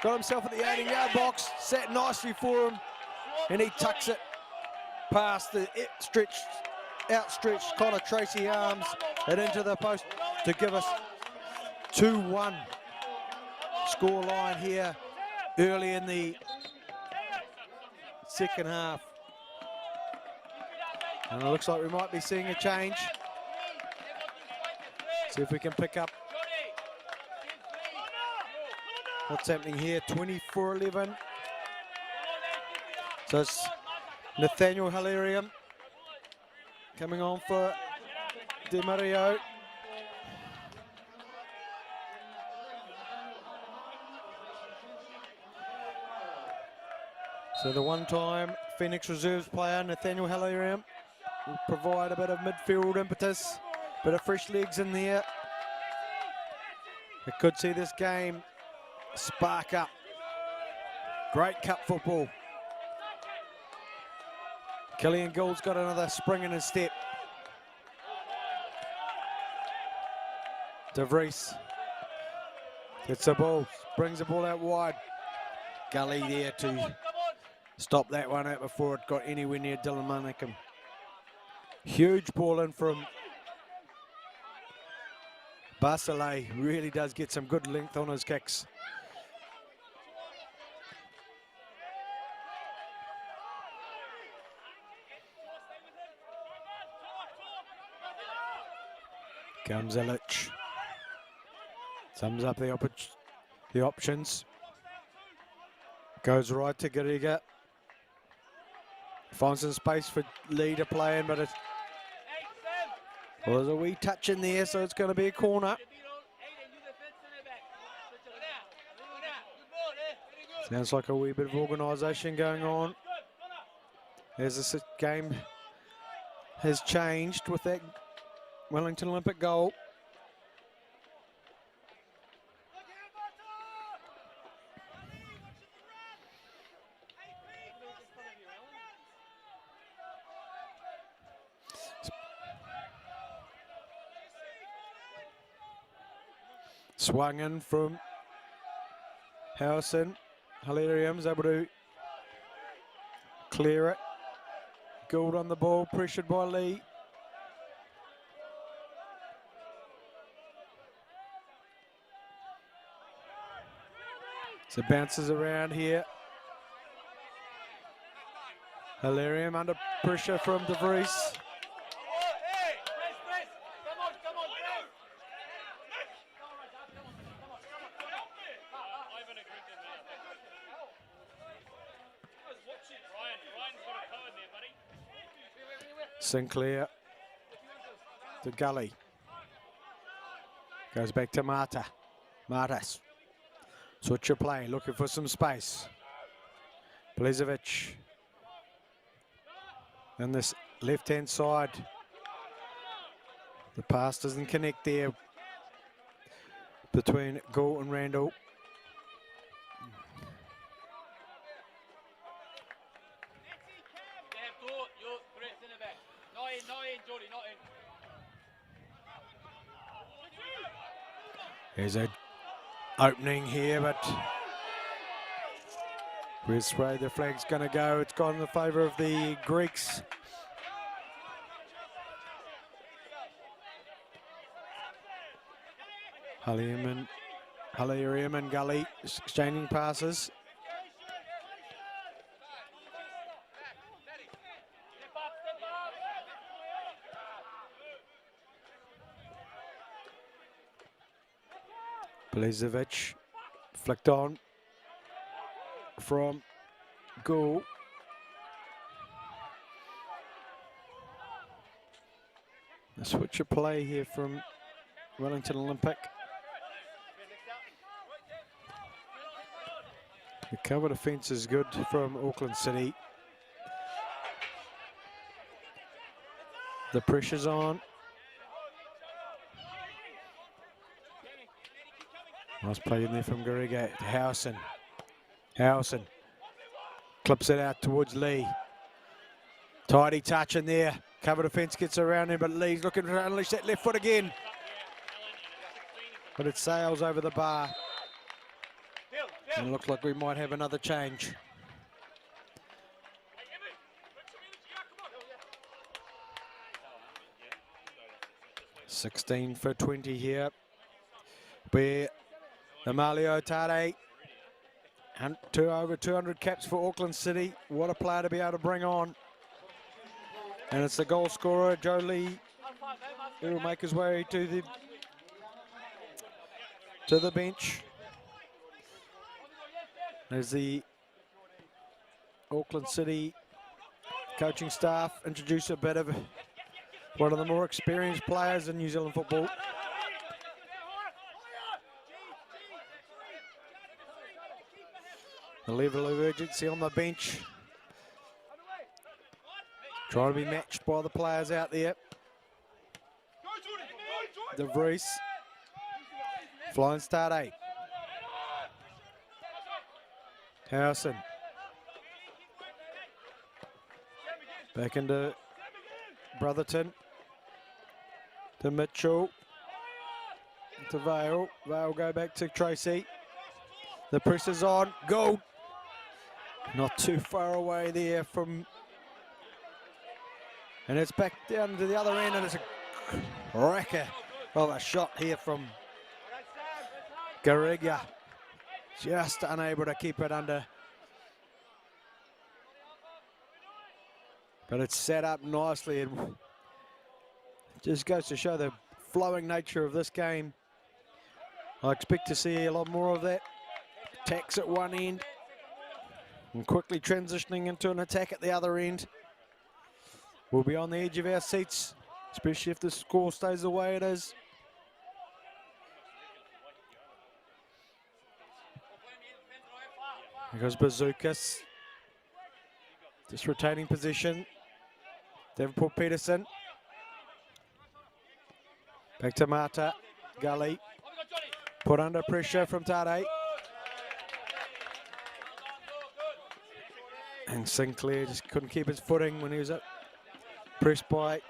Got himself at the 18-yard box, sat nicely for him, and he tucks it past the outstretched Connor Tracy arms and into the post to give us 2-1 score line here early in the second half. And it looks like we might be seeing a change. See if we can pick up what's happening here. 24-11. So it's Nathaniel Hilarium coming on for De Mario. So the one-time Phoenix Reserves player, Nathaniel Hilarium, will provide a bit of midfield impetus, bit of fresh legs in there. We could see this game spark up. Great cup football. Killian Gould's got another spring in his step. De Vries gets the ball, brings the ball out wide. Gully there to stop that one out before it got anywhere near Dylan Manicum. Huge ball in from Basile. Really does get some good length on his kicks. Comes Illich. Sums up the options. Goes right to Gariga. Finds some space for Lee to play in, but it's, well, there's a wee touch in there, so it's going to be a corner. Sounds like a wee bit of organisation going on. As this game has changed with that Wellington Olympic goal. Swung in from Howson. Hilarium's able to clear it. Gould on the ball, pressured by Lee. So bounces around here. Hilarium under pressure from De Vries. Sinclair to Gully. Goes back to Martas. Switch your play, looking for some space. Blizovic. And this left-hand side. The pass doesn't connect there between Gould and Randall. There's an opening here, but where's where the flag's going to go? It's gone in the favour of the Greeks. Hilarium and Gully exchanging passes. Blizovic flicked on from Gould. A switch of play here from Wellington Olympic. The cover defence is good from Auckland City. The pressure's on. Nice play in there from Gariga to Howson. Howson clips it out towards Lee. Tidy touch in there. Cover defence gets around him, but Lee's looking to unleash that left foot again. But it sails over the bar. And it looks like we might have another change. $16 for 20 here. Where Emilio Tade, and over 200 caps for Auckland City. What a player to be able to bring on. And it's the goal scorer, Joe Lee, who will make his way to the bench. There's the Auckland City coaching staff introduce a bit of one of the more experienced players in New Zealand football. The level of urgency on the bench. Trying to be matched by the players out there. De Vries. Flying Tade. Harrison. Back into Brotherton. To Mitchell. To Vale. Vale go back to Tracy. The press is on. Goal. Not too far away there from... And it's back down to the other end, and it's a cracker of a shot here from Garriga. Just unable to keep it under. But it's set up nicely, and just goes to show the flowing nature of this game. I expect to see a lot more of that. Attacks at one end and quickly transitioning into an attack at the other end. We'll be on the edge of our seats, especially if the score stays the way it is. Here goes Bazookas. Just retaining position. Davenport Peterson. Back to Marta. Gully. Put under pressure from Tade. And Sinclair just couldn't keep his footing when he was up. Pressed by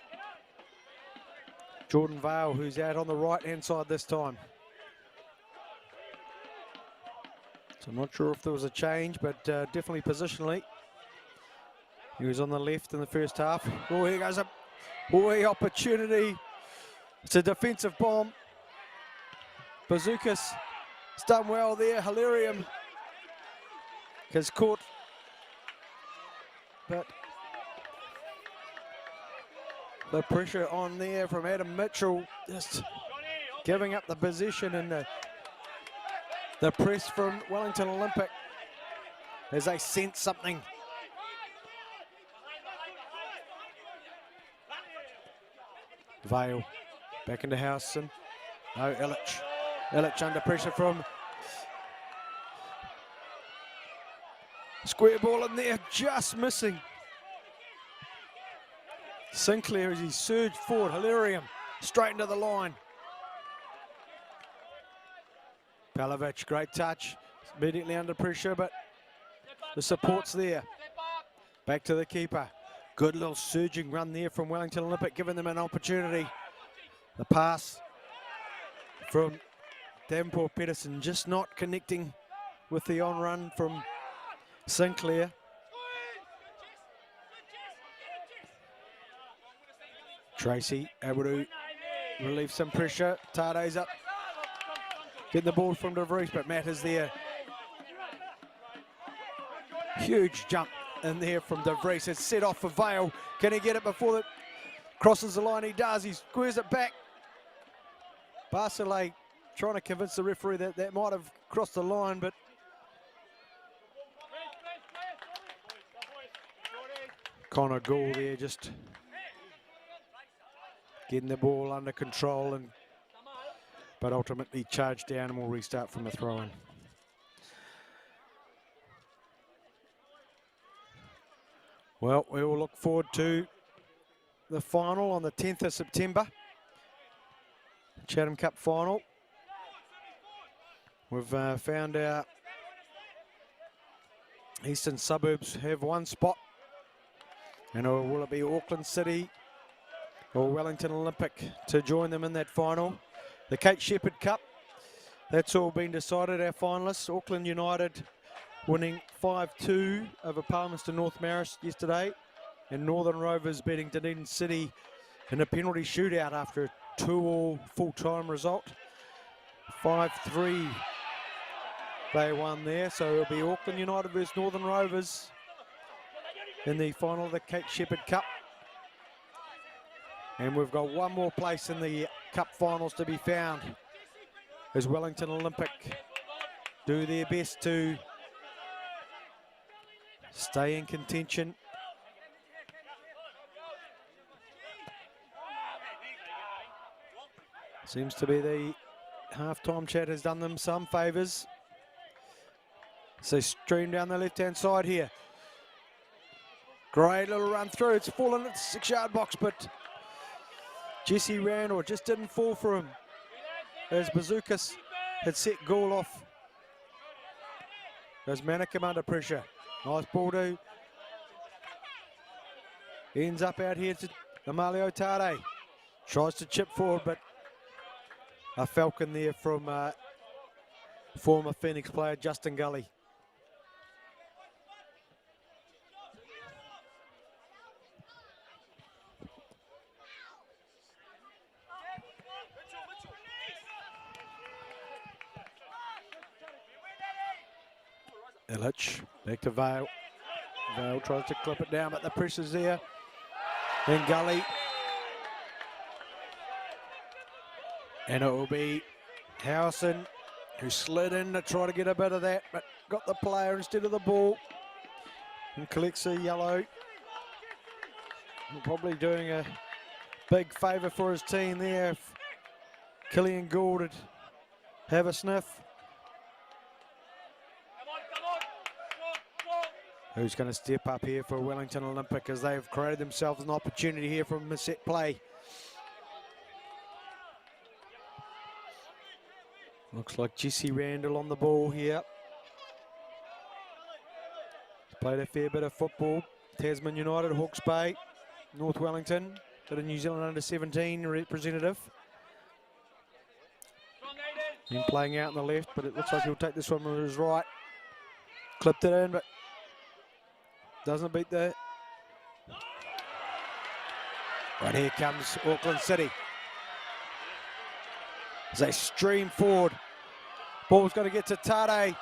Jordan Vale, who's out on the right-hand side this time. So I'm not sure if there was a change, but definitely positionally. He was on the left in the first half. Oh, here goes a opportunity. It's a defensive bomb. Bazookas has done well there. Hilarium has caught, but the pressure on there from Adam Mitchell, just giving up the position, and the press from Wellington Olympic as they sense something. Vale back into Howson. No, Illich. Illich under pressure from square ball in there, just missing. Sinclair as he surged forward. Hilarium straight into the line. Palovic, great touch. Immediately under pressure, but the support's there. Back to the keeper. Good little surging run there from Wellington Olympic, giving them an opportunity. The pass from Davenport Peterson just not connecting with the on-run from Sinclair. Tracy able to relieve some pressure. Tade's up. Getting the ball from De Vries, but Matt is there. Huge jump in there from De Vries. It's set off for Vale. Can he get it before it crosses the line? He does. He squares it back. Barcelay trying to convince the referee that that might have crossed the line, but Connor Gould there just getting the ball under control, but ultimately charged down, and will restart from the throw-in. Well, we will look forward to the final on the 10th of September. Chatham Cup final. We've found our eastern suburbs have one spot. And will it be Auckland City or Wellington Olympic to join them in that final? The Kate Shepherd Cup, that's all been decided. Our finalists, Auckland United winning 5-2 over Palmerston North Marist yesterday, and Northern Rovers beating Dunedin City in a penalty shootout after a 2-2 full-time result. 5-3 they won there, so it'll be Auckland United versus Northern Rovers in the final of the Kate Shepherd Cup. And we've got one more place in the Cup finals to be found as Wellington Olympic do their best to stay in contention. Seems to be the half-time chat has done them some favours. So stream down the left-hand side here. Great little run through. It's fallen at the 6-yard box, but Jesse Randall just didn't fall for him as Bazookas had set Gould off. There's Manikim under pressure. Nice ball to. Ends up out here to Amalio Tade. Tries to chip forward, but a falcon there from former Phoenix player Justin Gully. Illich, back to Vale. Vale tries to clip it down, but the pressure's there. Then Gully. And it will be Howson who slid in to try to get a bit of that, but got the player instead of the ball. And collects a yellow. Probably doing a big favour for his team there. If Killian Gould would have a sniff. Who's going to step up here for Wellington Olympic as they've created themselves an opportunity here from a set play. Looks like Jesse Randall on the ball here. Played a fair bit of football. Tasman United, Hawke's Bay, North Wellington, bit of New Zealand under-17 representative. Been playing out on the left, but it looks like he'll take this one with his right. Clipped it in, but doesn't beat the... Right, here comes Auckland City. As they stream forward. Ball's got to get to Tade.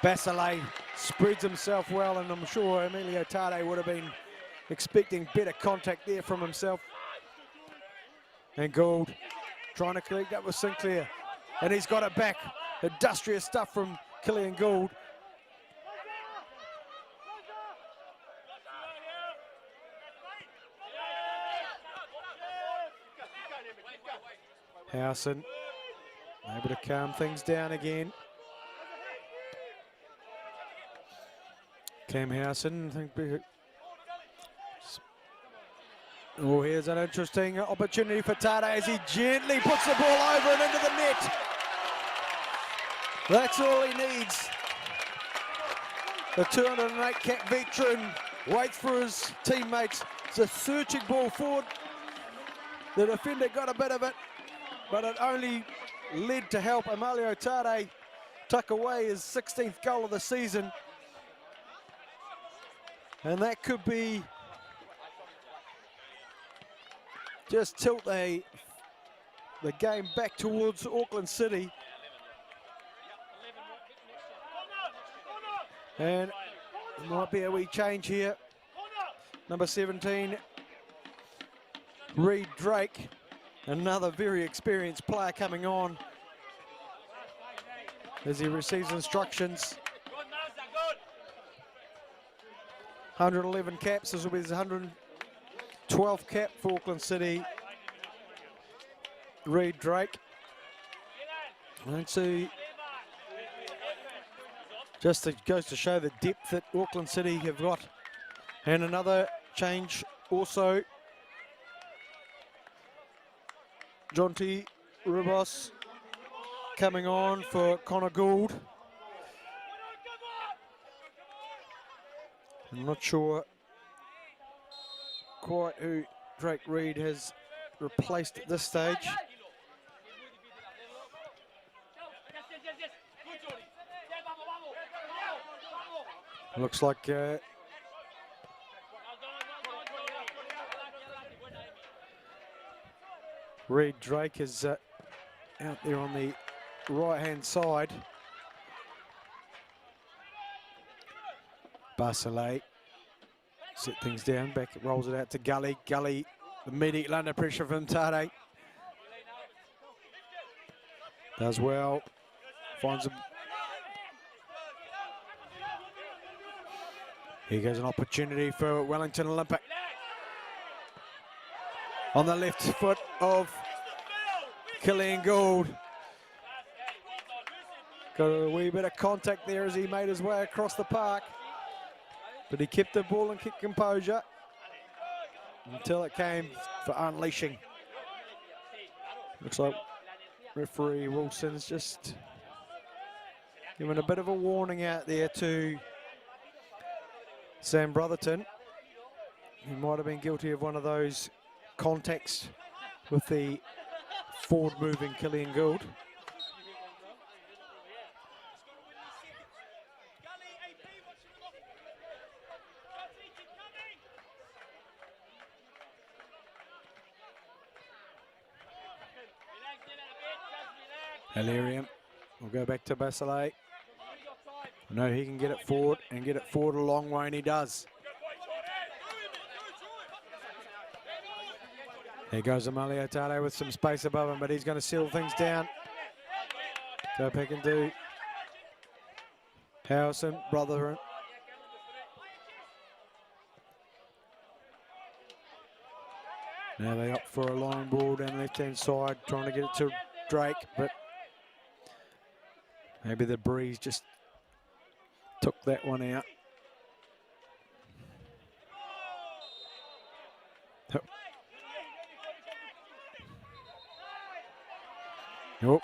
Basile spreads himself well, and I'm sure Emilio Tade would have been expecting better contact there from himself. And Gould trying to collect up with Sinclair. And he's got it back. Industrious stuff from Killian Gould. Howson able to calm things down again. Cam Howson, I think. Oh, here's an interesting opportunity for Tade as he gently puts the ball over and into the net. That's all he needs. The 208 cap veteran waits for his teammates. It's a searching ball forward. The defender got a bit of it, but it only led to help Amalio Tade tuck away his 16th goal of the season. And that could be just tilt the game back towards Auckland City. And it might be a wee change here. Number 17, Reed Drake. Another very experienced player coming on as he receives instructions. 111 caps, this will be his 112th cap for Auckland City. Reed Drake. And so just it goes to show the depth that Auckland City have got. And another change also. Jonty Ribos coming on for Connor Gould. I'm not sure quite who Drake Reed has replaced at this stage. Looks like Reed Drake is out there on the right-hand side. Basile set things down, back rolls it out to Gully. Gully immediately under pressure from Tade. Does well, finds him. Here goes an opportunity for Wellington Olympic. On the left foot of Killian Gould. Got a wee bit of contact there as he made his way across the park. But he kept the ball and kept composure until it came for unleashing. Looks like referee Wilson's just given a bit of a warning out there to Sam Brotherton. He might have been guilty of one of those contacts with the forward-moving Killian Gould. Hilarium will go back to Basile. No, he can get it forward and get it forward a long way, and he does. There goes Amalio Tade with some space above him, but he's going to seal things down. Go back into Howson, Brotherton. Now they opt for a long ball down the left-hand side, trying to get it to Drake, but maybe the breeze just took that one out. Nope.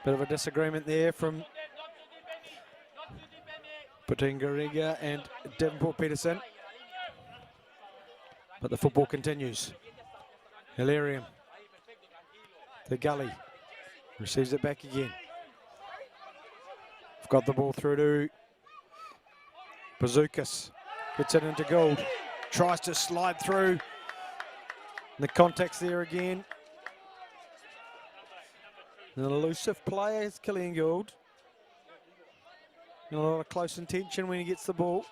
Bit of a disagreement there from Patingariga and Devonport Peterson. But the football continues. Hilarium. The gully. Receives it back again. Got the ball through to Bazookas. Gets it into Gould. Tries to slide through. The contact's there again. An elusive player is Killian Gould. A lot of close intention when he gets the ball.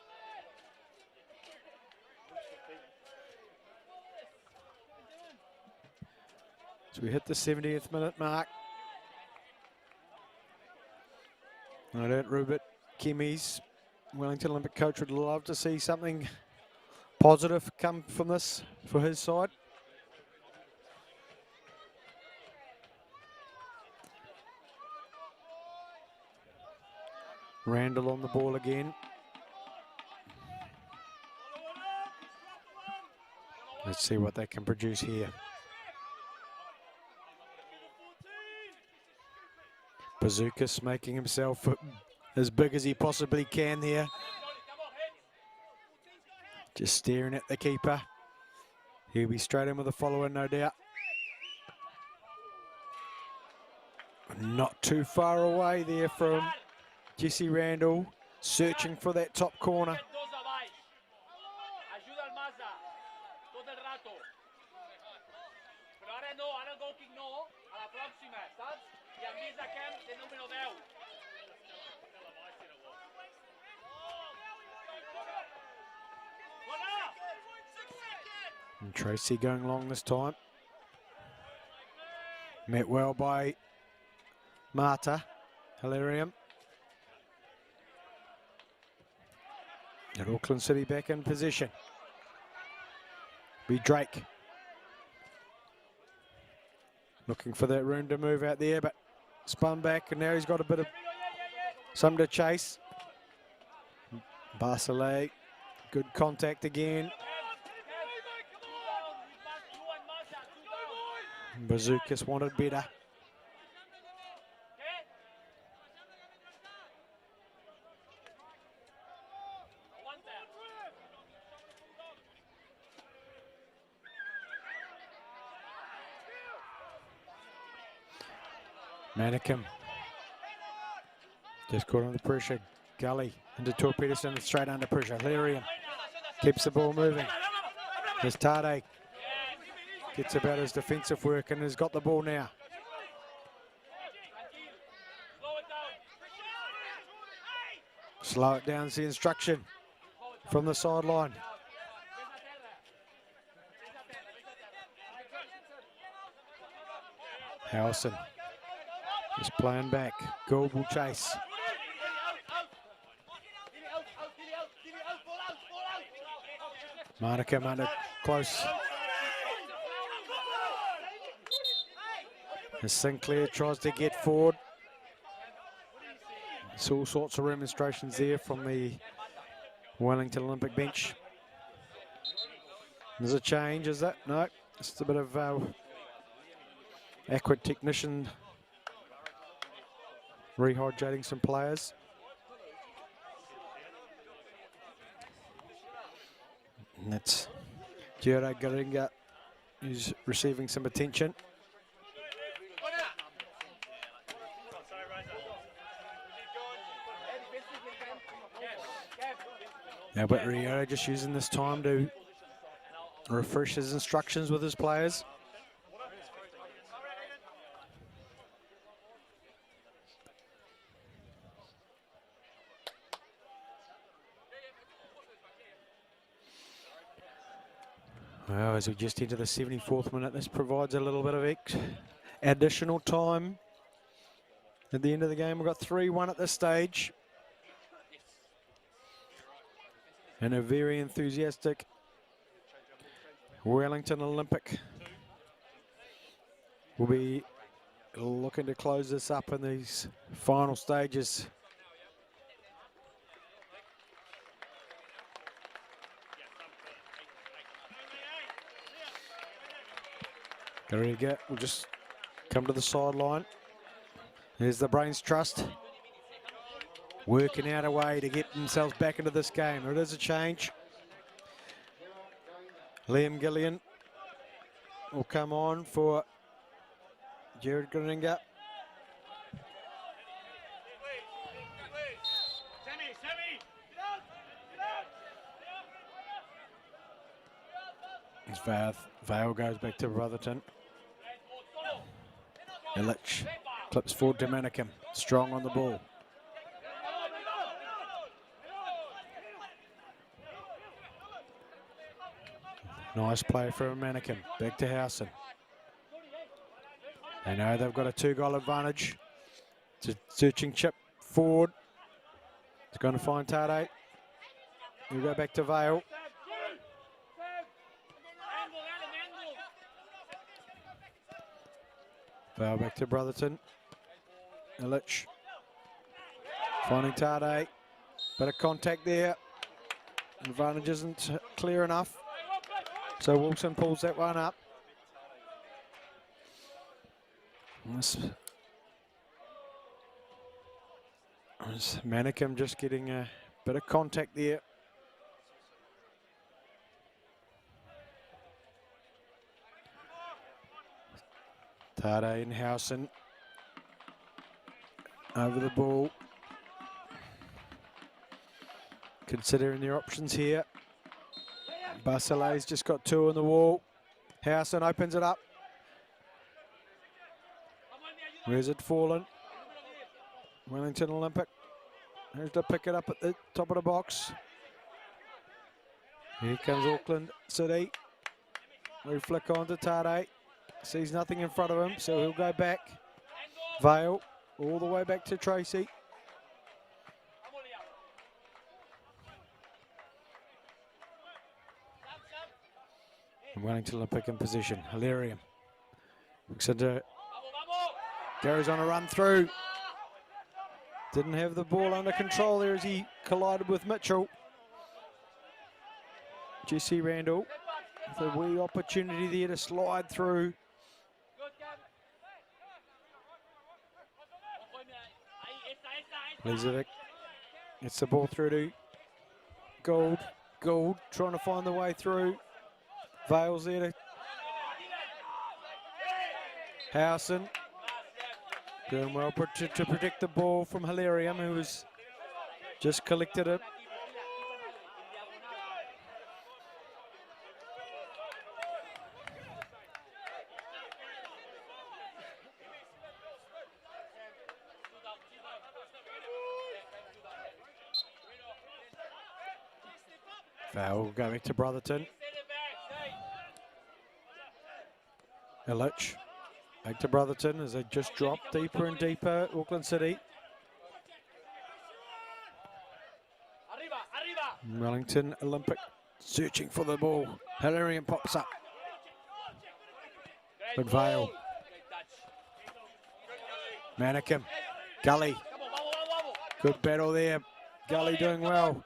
So we hit the 70th minute mark. No doubt Rupert Kimi's Wellington Olympic coach would love to see something positive come from this for his side. Randall on the ball again. Let's see what they can produce here. Bazookas making himself as big as he possibly can there. Just staring at the keeper. He'll be straight in with a follower, no doubt. Not too far away there from Jesse Randall, searching for that top corner. And Tracy going long this time. Met well by Marta. Hilarium. And Auckland City back in position. Be Drake. Looking for that room to move out there, but spun back, and now he's got a bit of something to chase. Basile, good contact again. Bazookas wanted better. Manicum just caught under pressure. Gully into Tor Peterson, straight under pressure. Hilarium keeps the ball moving. There's Tade. Gets about his defensive work and has got the ball now. Slow it down is the instruction from the sideline. Howson is playing back. Gould will chase. Monica under close. As Sinclair tries to get forward. There's all sorts of demonstrations there from the Wellington Olympic bench. There's a change, is that? No, just a bit of Aqua technician rehydrating some players. And that's Kiwitea Garinga, who's receiving some attention. Now, but Rio just using this time to refresh his instructions with his players. Well, as we just enter the 74th minute, this provides a little bit of additional time. At the end of the game, we've got 3-1 at this stage. And a very enthusiastic Wellington Olympic will be looking to close this up in these final stages. Garinga will just come to the sideline. There's the Brains Trust, working out a way to get themselves back into this game. It is a change. Liam Gillian will come on for Jared Garinga. As Vale goes back to Brotherton. Illich clips forward to Manicum, strong on the ball. Nice play for Manicum, back to Howson. They know they've got a 2-goal advantage. It's a searching chip forward. It's going to find Tade. He'll go back to Vale. Vale back to Brotherton. Illich finding Tade. Bit of contact there. Advantage isn't clear enough. So Wilson pulls that one up. This Manicum just getting a bit of contact there. Tade and Howson over the ball. Considering their options here. Basile's just got 2 on the wall. Howson opens it up. Where's it fallen? Wellington Olympic. Has to pick it up at the top of the box. Here comes Auckland City. We flick on to Tade. Sees nothing in front of him, so he'll go back. Vale, all the way back to Tracy. And Wellington Olympic in position. Hilarium. Looks into Gary's on a run through. Didn't have the ball under control there as he collided with Mitchell. Jesse Randall with a wee opportunity there to slide through. Lizovic gets the ball through to Gould. Gould trying to find the way through. Vale's there to Howson. Doing well to protect the ball from Hilarium, who was just collected it. Foul going to Brotherton. Illich back to Brotherton as they just drop deeper and deeper. Auckland City. Wellington Olympic searching for the ball. Hilarium pops up. But Vale. Manicum. Gully. Good battle there. Gully doing well.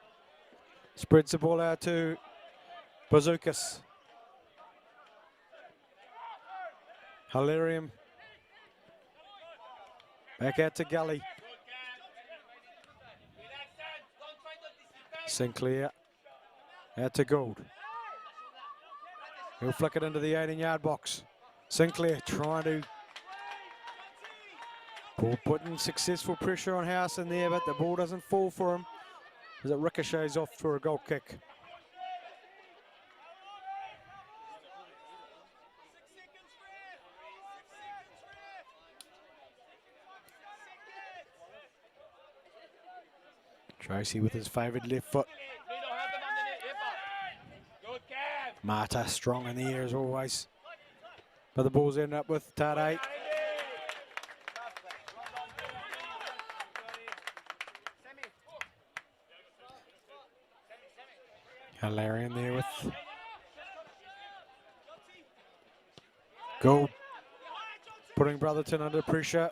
Spreads the ball out to Bazookas. Hilarium. Back out to Gully. Sinclair. Out to Gould. He'll flick it into the 18-yard box. Sinclair trying to putting successful pressure on House in there, but the ball doesn't fall for him as it ricochets off for a goal kick. Tracy with his favoured left foot. Marta strong in the air as always. But the ball's ended up with Tade. Hilarion there with Gould. Putting Brotherton under pressure.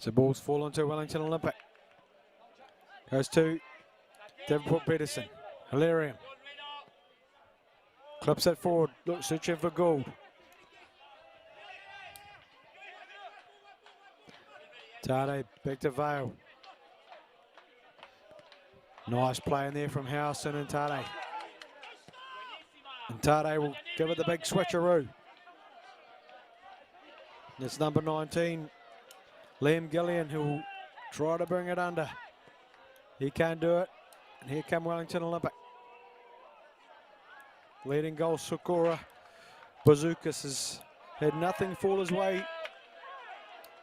The ball's fallen to Wellington Olympic. Goes to Davenport Peterson. Hilarion. Clips it forward. Look, searching for Gould. Tade back to Vale. Nice play in there from Howson and Tade. And Tade will give it the big switcheroo. It's number 19. Liam Gillian, who will try to bring it under. He can't do it. And here come Wellington Olympic. Leading goal, Sakura. Bazookas has had nothing fall his way.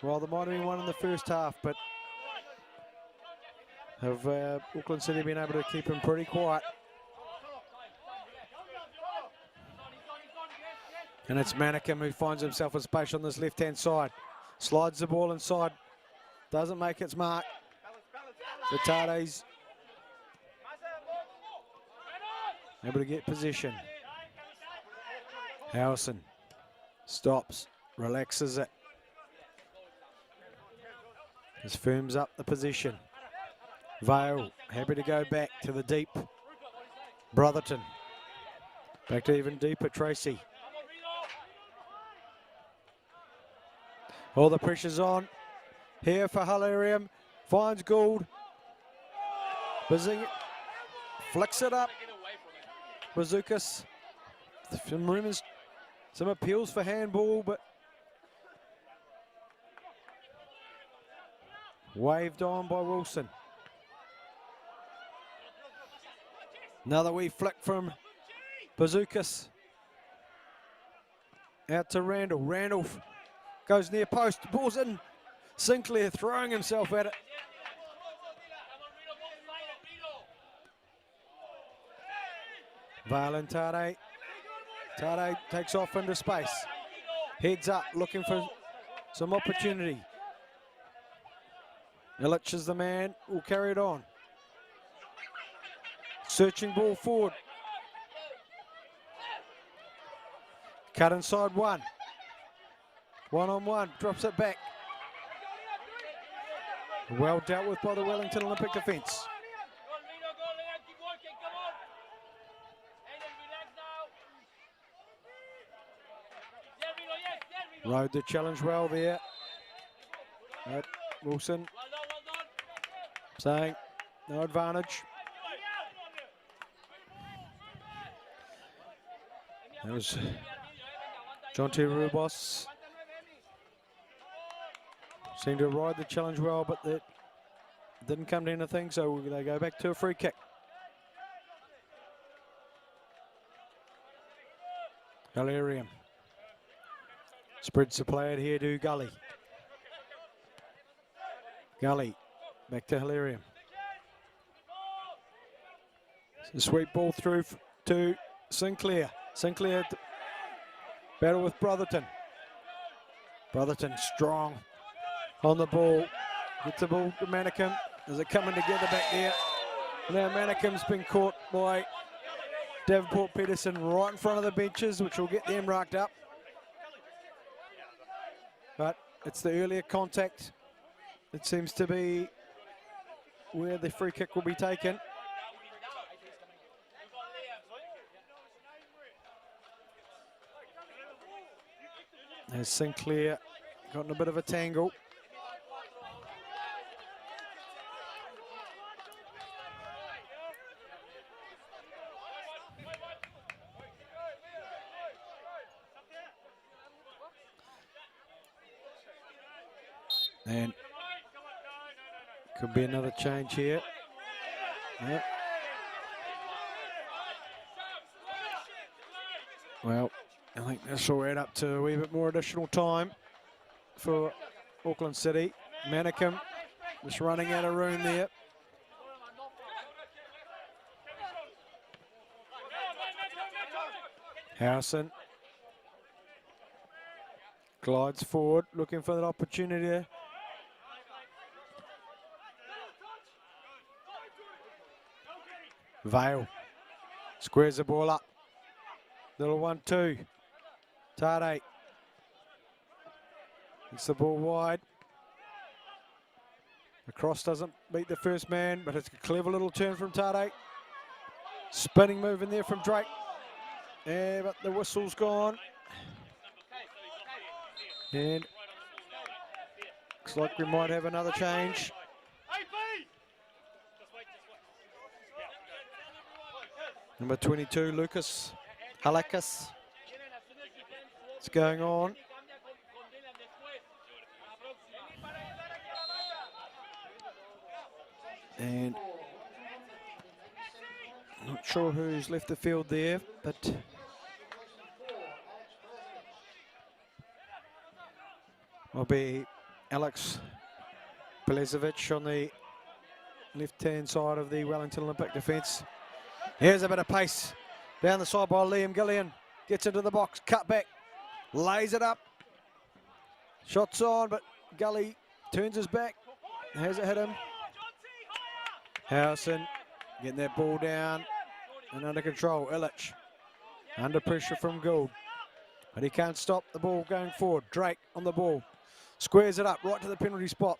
Well, there might have been one in the first half, but have Auckland City been able to keep him pretty quiet. And it's Manikim who finds himself a space on this left-hand side. Slides the ball inside, doesn't make its mark. The Tade's able to get possession. Howson stops, relaxes it. Just firms up the position. Vale happy to go back to the deep. Brotherton back to even deeper. Tracy. All the pressure's on here for Hilarium. Finds Gould. Bazing flicks it up. Bazookas. Some rumours, some appeals for handball, but waved on by Wilson. Another wee flick from Bazookas. Out to Randall. Randall goes near post, ball's in. Sinclair throwing himself at it. Vale and Tade. Tade takes off into space. Heads up, looking for some opportunity. Illich is the man, will carry it on. Searching ball forward. Cut inside one. One-on-one, drops it back. Well dealt with by the Wellington Olympic defence. Rode the challenge well there. Right, Wilson saying no advantage. That was John T. Rubos. Seemed to ride the challenge well, but that didn't come to anything, so they go back to a free kick. Hilarium spreads the play out here to Gully. Gully back to Hilarium. Sweep ball through to Sinclair. Sinclair battle with Brotherton. Brotherton strong on the ball. Gets the ball to Manikim. Is it coming together back there? Now Manikim's been caught by Davenport Peterson right in front of the benches, which will get them racked up. but it's the earlier contact. It seems to be where the free kick will be taken. There's Sinclair got in a bit of a tangle. And could be another change here. Yep. Well, I think this will add up to a wee bit more additional time for Auckland City. Manicum just running out of room there. Howson glides forward, looking for that opportunity. Vale squares the ball up. Little 1-2. Tade. It's the ball wide. The cross doesn't beat the first man, but it's a clever little turn from Tade. Spinning move in there from Drake. Yeah, but the whistle's gone. And looks like we might have another change. Number 22, Lucas Halakas. What's going on? And not sure who's left the field there, but will be Alex Pelezovic on the left-hand side of the Wellington Olympic defence. Here's a bit of pace down the side by Liam Gillian. Gets into the box, cut back, lays it up. Shots on, but Gully turns his back. Has it hit him? Howson getting that ball down and under control. Illich under pressure from Gould, but he can't stop the ball going forward. Drake on the ball, squares it up right to the penalty spot.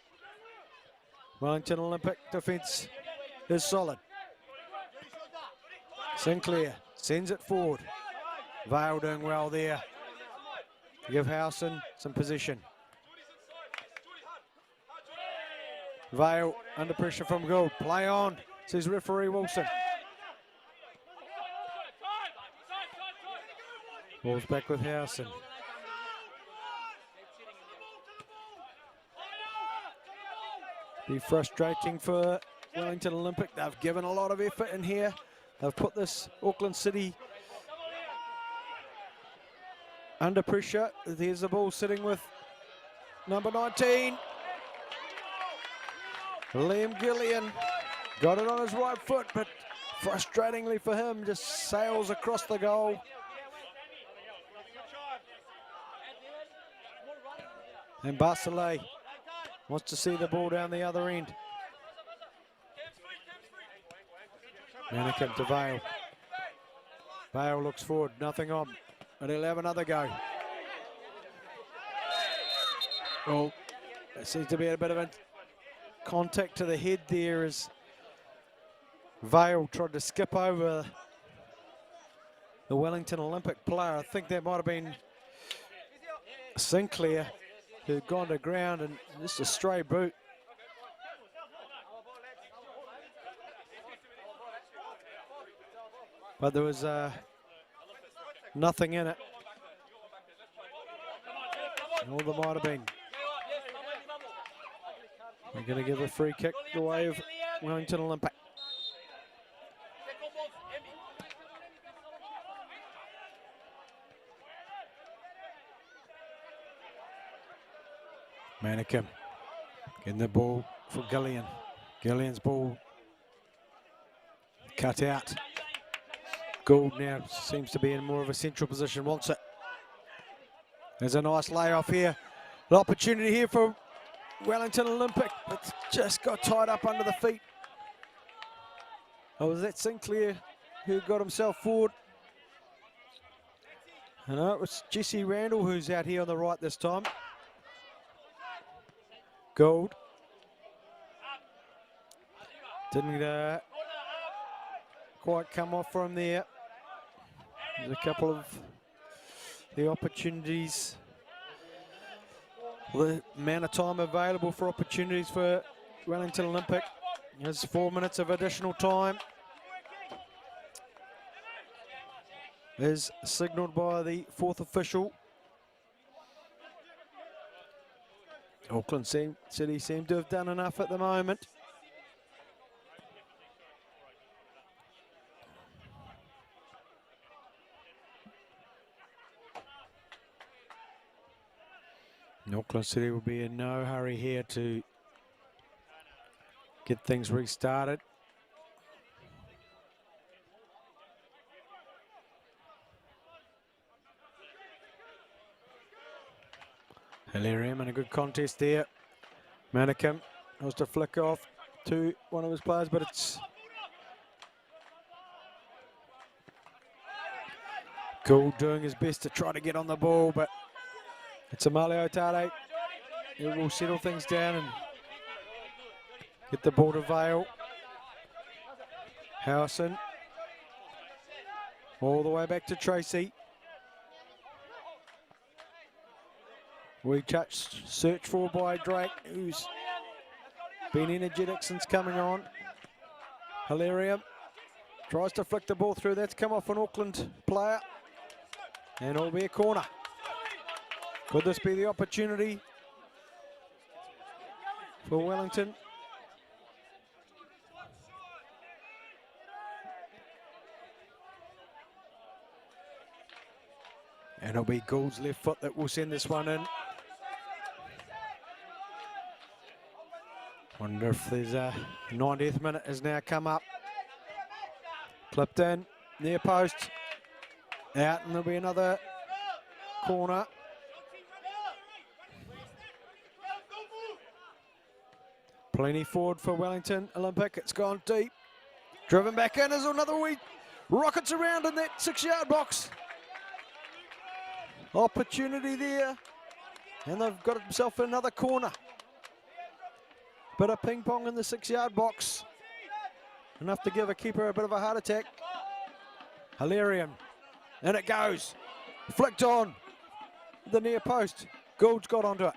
Wellington Olympic defence is solid. Sinclair sends it forward. Vale doing well there. Give Howson some position. Vale under pressure from Gould. Play on, says referee Wilson. Ball's back with Howson. Be frustrating for Wellington Olympic. They've given a lot of effort in here. They've put this Auckland City under pressure. There's the ball sitting with number 19. Liam Gillian got it on his right foot, but frustratingly for him, just sails across the goal. And Barcelay wants to see the ball down the other end. Manicum to Vale. Vale looks forward, nothing on, but he'll have another go. Oh, there seems to be a bit of a contact to the head there as Vale tried to skip over the Wellington Olympic player. I think that might have been Sinclair who'd gone to ground, and just a stray boot. But there was nothing in it. All there might have been. We're going to give a free kick the way of Wellington Olympic. Manicum getting the ball for Gillian. Gillian's ball cut out. Gould now seems to be in more of a central position, wants it. There's a nice layoff here. The opportunity here for Wellington Olympic, but just got tied up under the feet. Oh, was that Sinclair who got himself forward? No, it was Jesse Randall who's out here on the right this time. Gould. Didn't quite come off from there. There's a couple of the opportunities. The amount of time available for opportunities for Wellington Olympic. There's 4 minutes of additional time. Is signalled by the fourth official. Auckland City seem to have done enough at the moment. Auckland City will be in no hurry here to get things restarted. Hilarium and a good contest there. Manikim wants to flick off to one of his players, but it's Gould doing his best to try to get on the ball, but it's Amalio Tade. He will settle things down and get the ball to Vale. Howson. All the way back to Tracy. We touch search for by Drake, who's been energetic since coming on. Hilarium tries to flick the ball through. That's come off an Auckland player. And it'll be a corner. Could this be the opportunity for Wellington? And it'll be Gould's left foot that will send this one in. Wonder if there's a 90th minute has now come up. Clipped in, near post. Out, and there'll be another corner. Plenty forward for Wellington Olympic. It's gone deep. Driven back in as another wee rockets around in that 6-yard box. Opportunity there. And they've got themselves another corner. Bit of ping pong in the 6-yard box. Enough to give a keeper a bit of a heart attack. Hilarium. And it goes. Flicked on the near post. Gould's got onto it.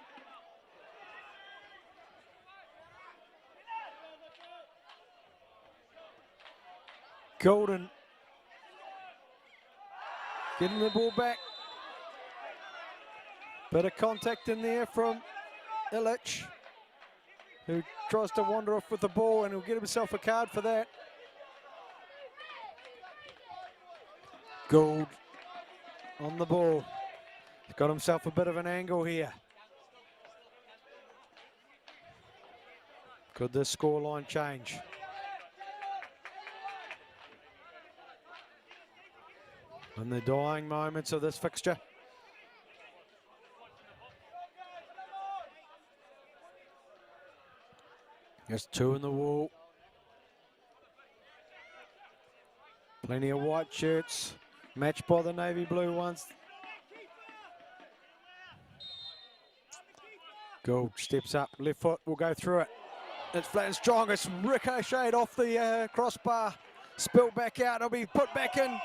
Golden getting the ball back. Bit of contact in there from Illich, who tries to wander off with the ball, and he'll get himself a card for that. Gould on the ball. He's got himself a bit of an angle here. Could this scoreline change? In the dying moments of this fixture. Just two in the wall. Plenty of white shirts, matched by the navy blue ones. Gould steps up, left foot will go through it. It's flat and strong, it's ricocheted off the crossbar, spilled back out, it'll be put back in.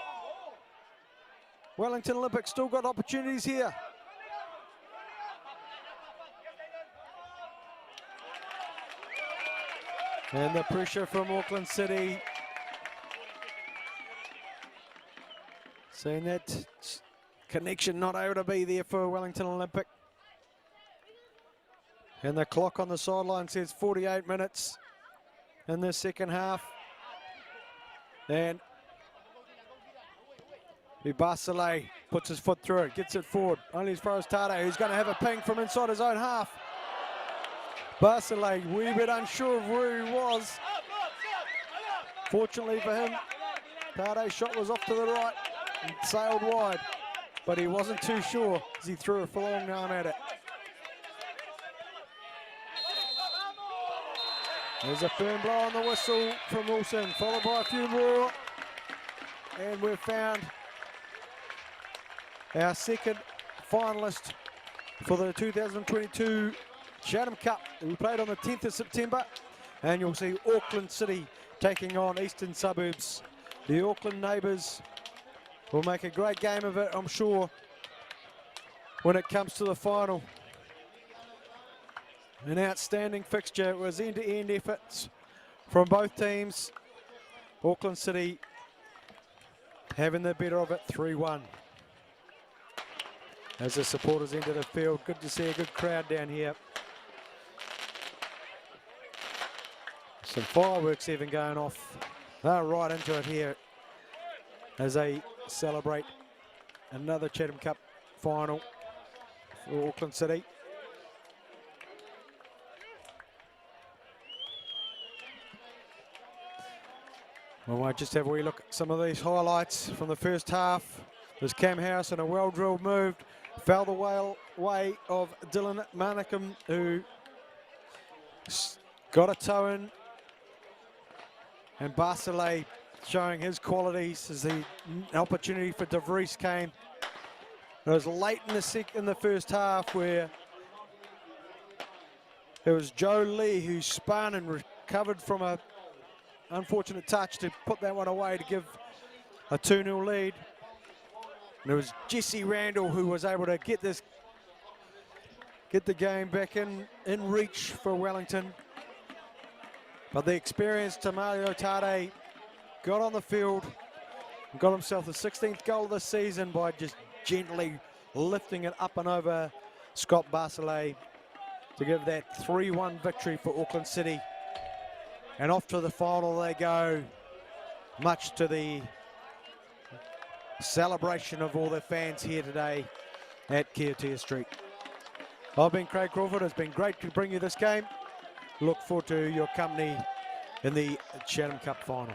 Wellington Olympic still got opportunities here. And the pressure from Auckland City. Seeing that connection not able to be there for Wellington Olympic. And the clock on the sideline says 48 minutes in the second half. And Basile puts his foot through it, gets it forward. Only as far as Tade, who's going to have a ping from inside his own half. Basile, wee bit unsure of where he was. Fortunately for him, Tade's shot was off to the right and sailed wide, but he wasn't too sure as he threw a long arm at it. There's a firm blow on the whistle from Wilson, followed by a few more. And we've found our second finalist for the 2022 Chatham Cup. We played on the 10th of September, and you'll see Auckland City taking on Eastern Suburbs. The Auckland neighbours will make a great game of it, I'm sure, when it comes to the final. An outstanding fixture. It was end-to-end efforts from both teams. Auckland City having the better of it, 3-1. As the supporters enter the field, good to see a good crowd down here. Some fireworks even going off. They're right into it here as they celebrate another Chatham Cup final for Auckland City. We might just have a wee look at some of these highlights from the first half. There's Cam House and a well-drilled move. Fell the way of Dylan Manicum, who got a toe in. And Basile showing his qualities as the opportunity for De Vries came. It was late in the first half where it was Joe Lee who spun and recovered from a unfortunate touch to put that one away to give a 2-0 lead. And it was Jesse Randall who was able to get the game back in reach for Wellington. But the experienced Tade got on the field and got himself the 16th goal of the season by just gently lifting it up and over Scott Basile to give that 3-1 victory for Auckland City. And off to the final they go, much to the celebration of all the fans here today at Kiwitea Street. I've been Craig Crawford. It's been great to bring you this game. Look forward to your company in the Chatham Cup final.